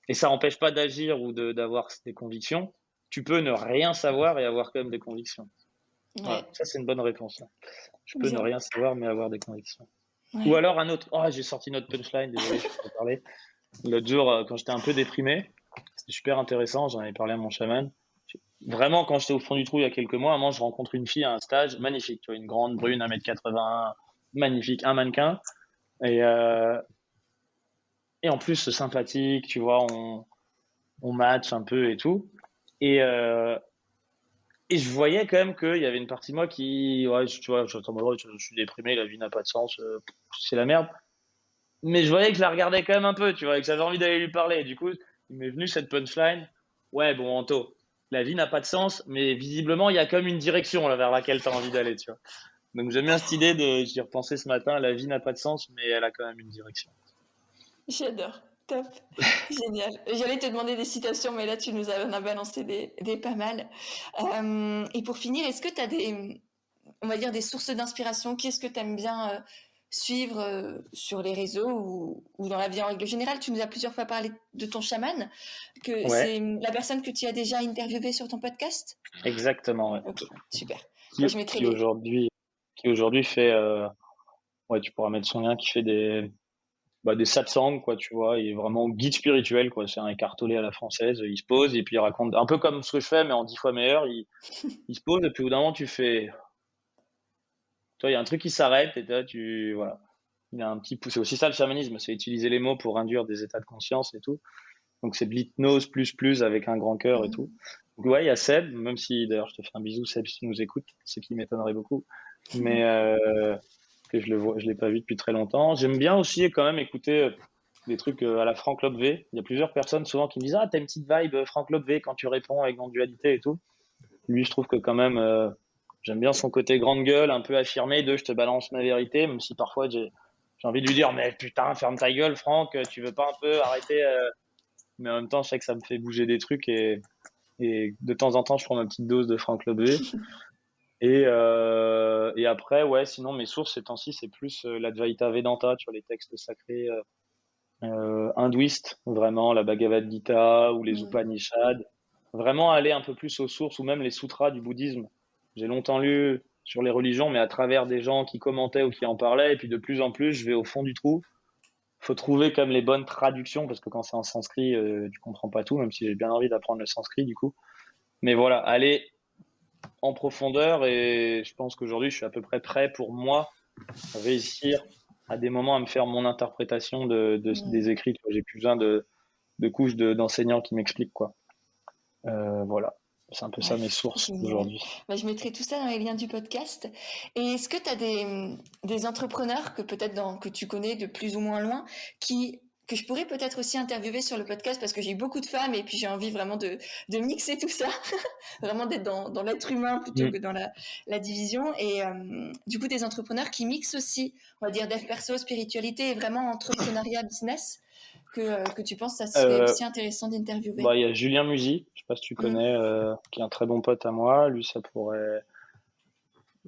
Et ça n'empêche pas d'agir ou d'avoir des convictions. Tu peux ne rien savoir et avoir quand même des convictions. Ouais. Voilà. Ça, c'est une bonne réponse. Là. Je peux ne rien savoir, mais avoir des convictions. Ouais. Ou alors un autre. Oh, j'ai sorti notre punchline, désolé, je peux pas parler. L'autre jour, quand j'étais un peu déprimé, c'était super intéressant, j'en avais parlé à mon chaman. Vraiment, quand j'étais au fond du trou il y a quelques mois, je rencontre une fille à un stage magnifique, tu vois, une grande brune, 1m81, magnifique, un mannequin. Et en plus, sympathique, tu vois, on match un peu et tout. Et je voyais quand même qu'il y avait une partie de moi qui, ouais, tu vois, je suis déprimé, la vie n'a pas de sens, c'est la merde. Mais je voyais que je la regardais quand même un peu, tu vois, et que j'avais envie d'aller lui parler. Et du coup, il m'est venu cette punchline. Ouais, bon, Anto, la vie n'a pas de sens, mais visiblement, il y a quand même une direction là, vers laquelle tu as envie d'aller, tu vois. Donc j'aime bien cette idée j'y repensais ce matin, la vie n'a pas de sens, mais elle a quand même une direction. J'adore, top, génial. J'allais te demander des citations, mais là tu nous en as balancé des pas mal. Et pour finir, est-ce que tu as on va dire, des sources d'inspiration? Qu'est-ce que tu aimes bien suivre sur les réseaux ou dans la vie en règle générale? Tu nous as plusieurs fois parlé de ton chaman, que Ouais, c'est la personne que tu as déjà interviewée sur ton podcast? exactement. Ouais. Ok, super. Qui, Je mettrai qui les... aujourd'hui, qui aujourd'hui fait, ouais, tu pourras mettre son lien, qui fait des satsangs, quoi, tu vois. Il est vraiment guide spirituel, quoi. C'est un écartolé à la française. Il se pose et puis il raconte un peu comme ce que je fais, mais en 10 fois meilleur. Il se pose et puis au bout d'un moment, tu fais, tu vois, il y a un truc qui s'arrête et là, voilà. Il a un petit pouce. C'est aussi ça le chamanisme, c'est utiliser les mots pour induire des états de conscience et tout. Donc c'est de l'hypnose plus avec un grand cœur et tout. Donc ouais, il y a Seb, même si d'ailleurs je te fais un bisou Seb si tu nous écoutes, ce qui m'étonnerait beaucoup. Mais que je l'ai pas vu depuis très longtemps. J'aime bien aussi quand même écouter des trucs à la Franck Lobvé. Il y a plusieurs personnes souvent qui me disent ah t'as une petite vibe Franck Lobvé quand tu réponds avec non-dualité et tout. Lui je trouve que quand même j'aime bien son côté grande gueule, un peu affirmé de je te balance ma vérité, même si parfois j'ai envie de lui dire mais putain ferme ta gueule Franck, tu veux pas un peu arrêter mais en même temps je sais que ça me fait bouger des trucs et de temps en temps je prends ma petite dose de Franck Lobvé. Et après, ouais, sinon mes sources ces temps-ci, c'est plus l'Advaita Vedanta, tu vois, les textes sacrés hindouistes, vraiment, la Bhagavad Gita ou les Upanishads. Vraiment aller un peu plus aux sources ou même les sutras du bouddhisme. J'ai longtemps lu sur les religions, mais à travers des gens qui commentaient ou qui en parlaient. Et puis de plus en plus, je vais au fond du trou. Faut trouver comme les bonnes traductions parce que quand c'est en sanskrit, tu comprends pas tout, même si j'ai bien envie d'apprendre le sanskrit du coup. Mais voilà, aller en profondeur et je pense qu'aujourd'hui je suis à peu près prêt pour moi réussir à des moments à me faire mon interprétation des écrits. J'ai plus besoin de couches d'enseignants qui m'expliquent quoi. Voilà, c'est un peu ça mes sources Génial. aujourd'hui. Bah, je mettrai tout ça dans les liens du podcast. Et est-ce que tu as des entrepreneurs que peut-être que tu connais de plus ou moins loin que je pourrais peut-être aussi interviewer sur le podcast parce que j'ai beaucoup de femmes et puis j'ai envie vraiment de mixer tout ça, vraiment d'être dans l'être humain plutôt que dans la division. Et du coup, des entrepreneurs qui mixent aussi, on va dire, dev perso, spiritualité et vraiment entrepreneuriat, business, que tu penses que ça serait aussi intéressant d'interviewer. Il y a Julien Musy, je sais pas si tu connais, qui est un très bon pote à moi. Lui,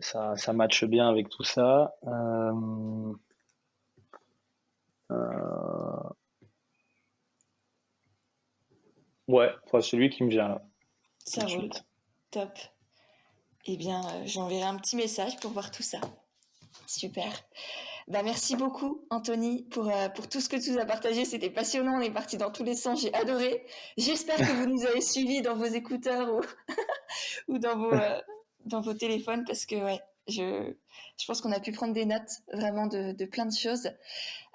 ça matche bien avec tout ça. Ouais, enfin, celui qui me vient là. Ça roule. Top. Eh bien, j'enverrai un petit message pour voir tout ça. Super. Bah, merci beaucoup, Anthony, pour tout ce que tu nous as partagé. C'était passionnant. On est parti dans tous les sens. J'ai adoré. J'espère que vous nous avez suivis dans vos écouteurs ou dans vos téléphones parce que, ouais, je pense qu'on a pu prendre des notes vraiment de plein de choses.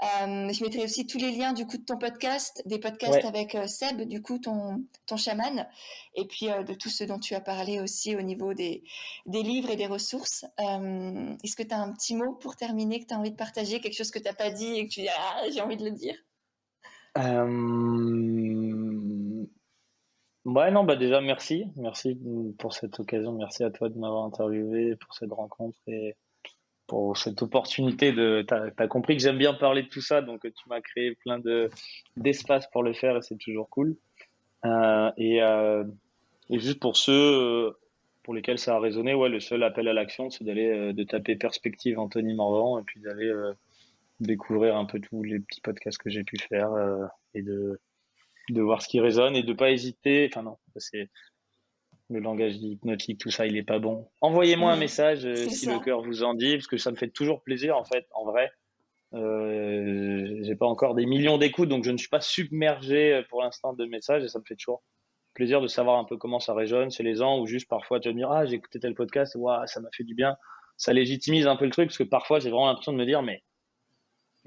Je mettrai aussi tous les liens du coup de ton podcast, des podcasts avec Seb, du coup ton chaman, et puis de tout ce dont tu as parlé aussi au niveau des livres et des ressources. Est-ce que tu as un petit mot pour terminer que tu as envie de partager, quelque chose que tu n'as pas dit et que tu dis j'ai envie de le dire? Ouais, non, déjà merci pour cette occasion, merci à toi de m'avoir interviewé pour cette rencontre et pour cette opportunité t'as compris que j'aime bien parler de tout ça, donc tu m'as créé plein d'espace pour le faire et c'est toujours cool. Et juste pour ceux pour lesquels ça a résonné, ouais, le seul appel à l'action, c'est d'aller de taper Perspective Anthony Morvan et puis d'aller découvrir un peu tous les petits podcasts que j'ai pu faire et de voir ce qui résonne et de pas hésiter. Enfin non, c'est le langage hypnotique, tout ça, il est pas bon. Envoyez-moi un message si le cœur vous en dit, parce que ça me fait toujours plaisir en fait, en vrai. J'ai pas encore des millions d'écoutes, donc je ne suis pas submergé pour l'instant de messages et ça me fait toujours plaisir de savoir un peu comment ça résonne chez les gens ou juste parfois tu vas me dire ah j'ai écouté tel podcast, waouh, ça m'a fait du bien. Ça légitimise un peu le truc parce que parfois j'ai vraiment l'impression de me dire mais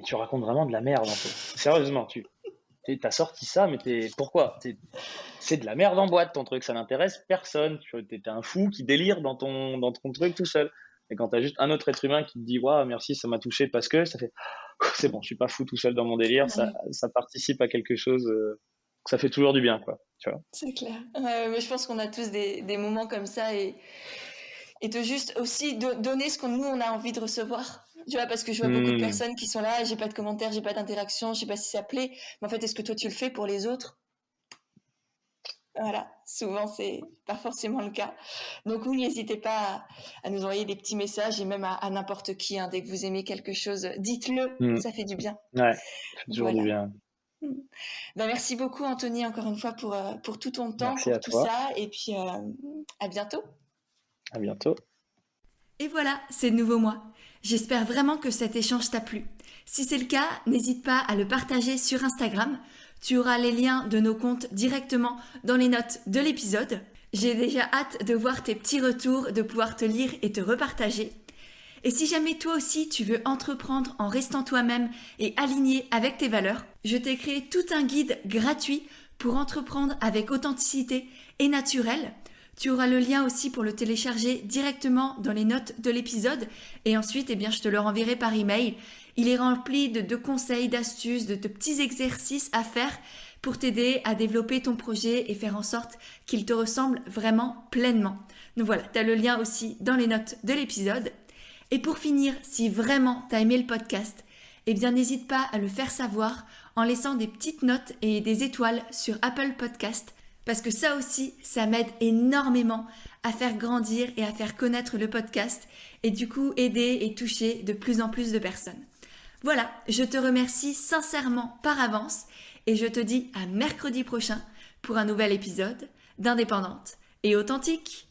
tu racontes vraiment de la merde en fait. Sérieusement, t'as sorti ça, mais pourquoi? C'est de la merde en boîte ton truc, ça n'intéresse personne. T'es un fou qui délire dans ton truc tout seul. Et quand t'as juste un autre être humain qui te dit waouh merci ça m'a touché parce que ça fait c'est bon je suis pas fou tout seul dans mon délire, ça participe à quelque chose, ça fait toujours du bien quoi. Tu vois. C'est clair. Mais je pense qu'on a tous des moments comme ça et de juste aussi donner ce qu'on nous on a envie de recevoir. Tu vois, parce que je vois beaucoup de personnes qui sont là, j'ai pas de commentaires, j'ai pas d'interaction, je sais pas si ça plaît. Mais en fait, est-ce que toi tu le fais pour les autres? Voilà, souvent c'est pas forcément le cas. Donc oui, n'hésitez pas à nous envoyer des petits messages et même à n'importe qui, hein, dès que vous aimez quelque chose, dites-le, ça fait du bien. Ouais, ça fait toujours du Voilà. bien. Ben, merci beaucoup Anthony encore une fois pour tout ton temps, Merci pour à tout toi. ça et puis à bientôt. À bientôt. Et voilà, c'est de nouveau moi. J'espère vraiment que cet échange t'a plu. Si c'est le cas, n'hésite pas à le partager sur Instagram. Tu auras les liens de nos comptes directement dans les notes de l'épisode. J'ai déjà hâte de voir tes petits retours, de pouvoir te lire et te repartager. Et si jamais toi aussi tu veux entreprendre en restant toi-même et aligné avec tes valeurs, je t'ai créé tout un guide gratuit pour entreprendre avec authenticité et naturel. Tu auras le lien aussi pour le télécharger directement dans les notes de l'épisode et ensuite je te le renverrai par email. Il est rempli de conseils, d'astuces, de petits exercices à faire pour t'aider à développer ton projet et faire en sorte qu'il te ressemble vraiment pleinement. Donc voilà, tu as le lien aussi dans les notes de l'épisode. Et pour finir, si vraiment tu as aimé le podcast, n'hésite pas à le faire savoir en laissant des petites notes et des étoiles sur Apple Podcast parce que ça aussi, ça m'aide énormément à faire grandir et à faire connaître le podcast et du coup aider et toucher de plus en plus de personnes. Voilà, je te remercie sincèrement par avance et je te dis à mercredi prochain pour un nouvel épisode d'Indépendante et Authentique.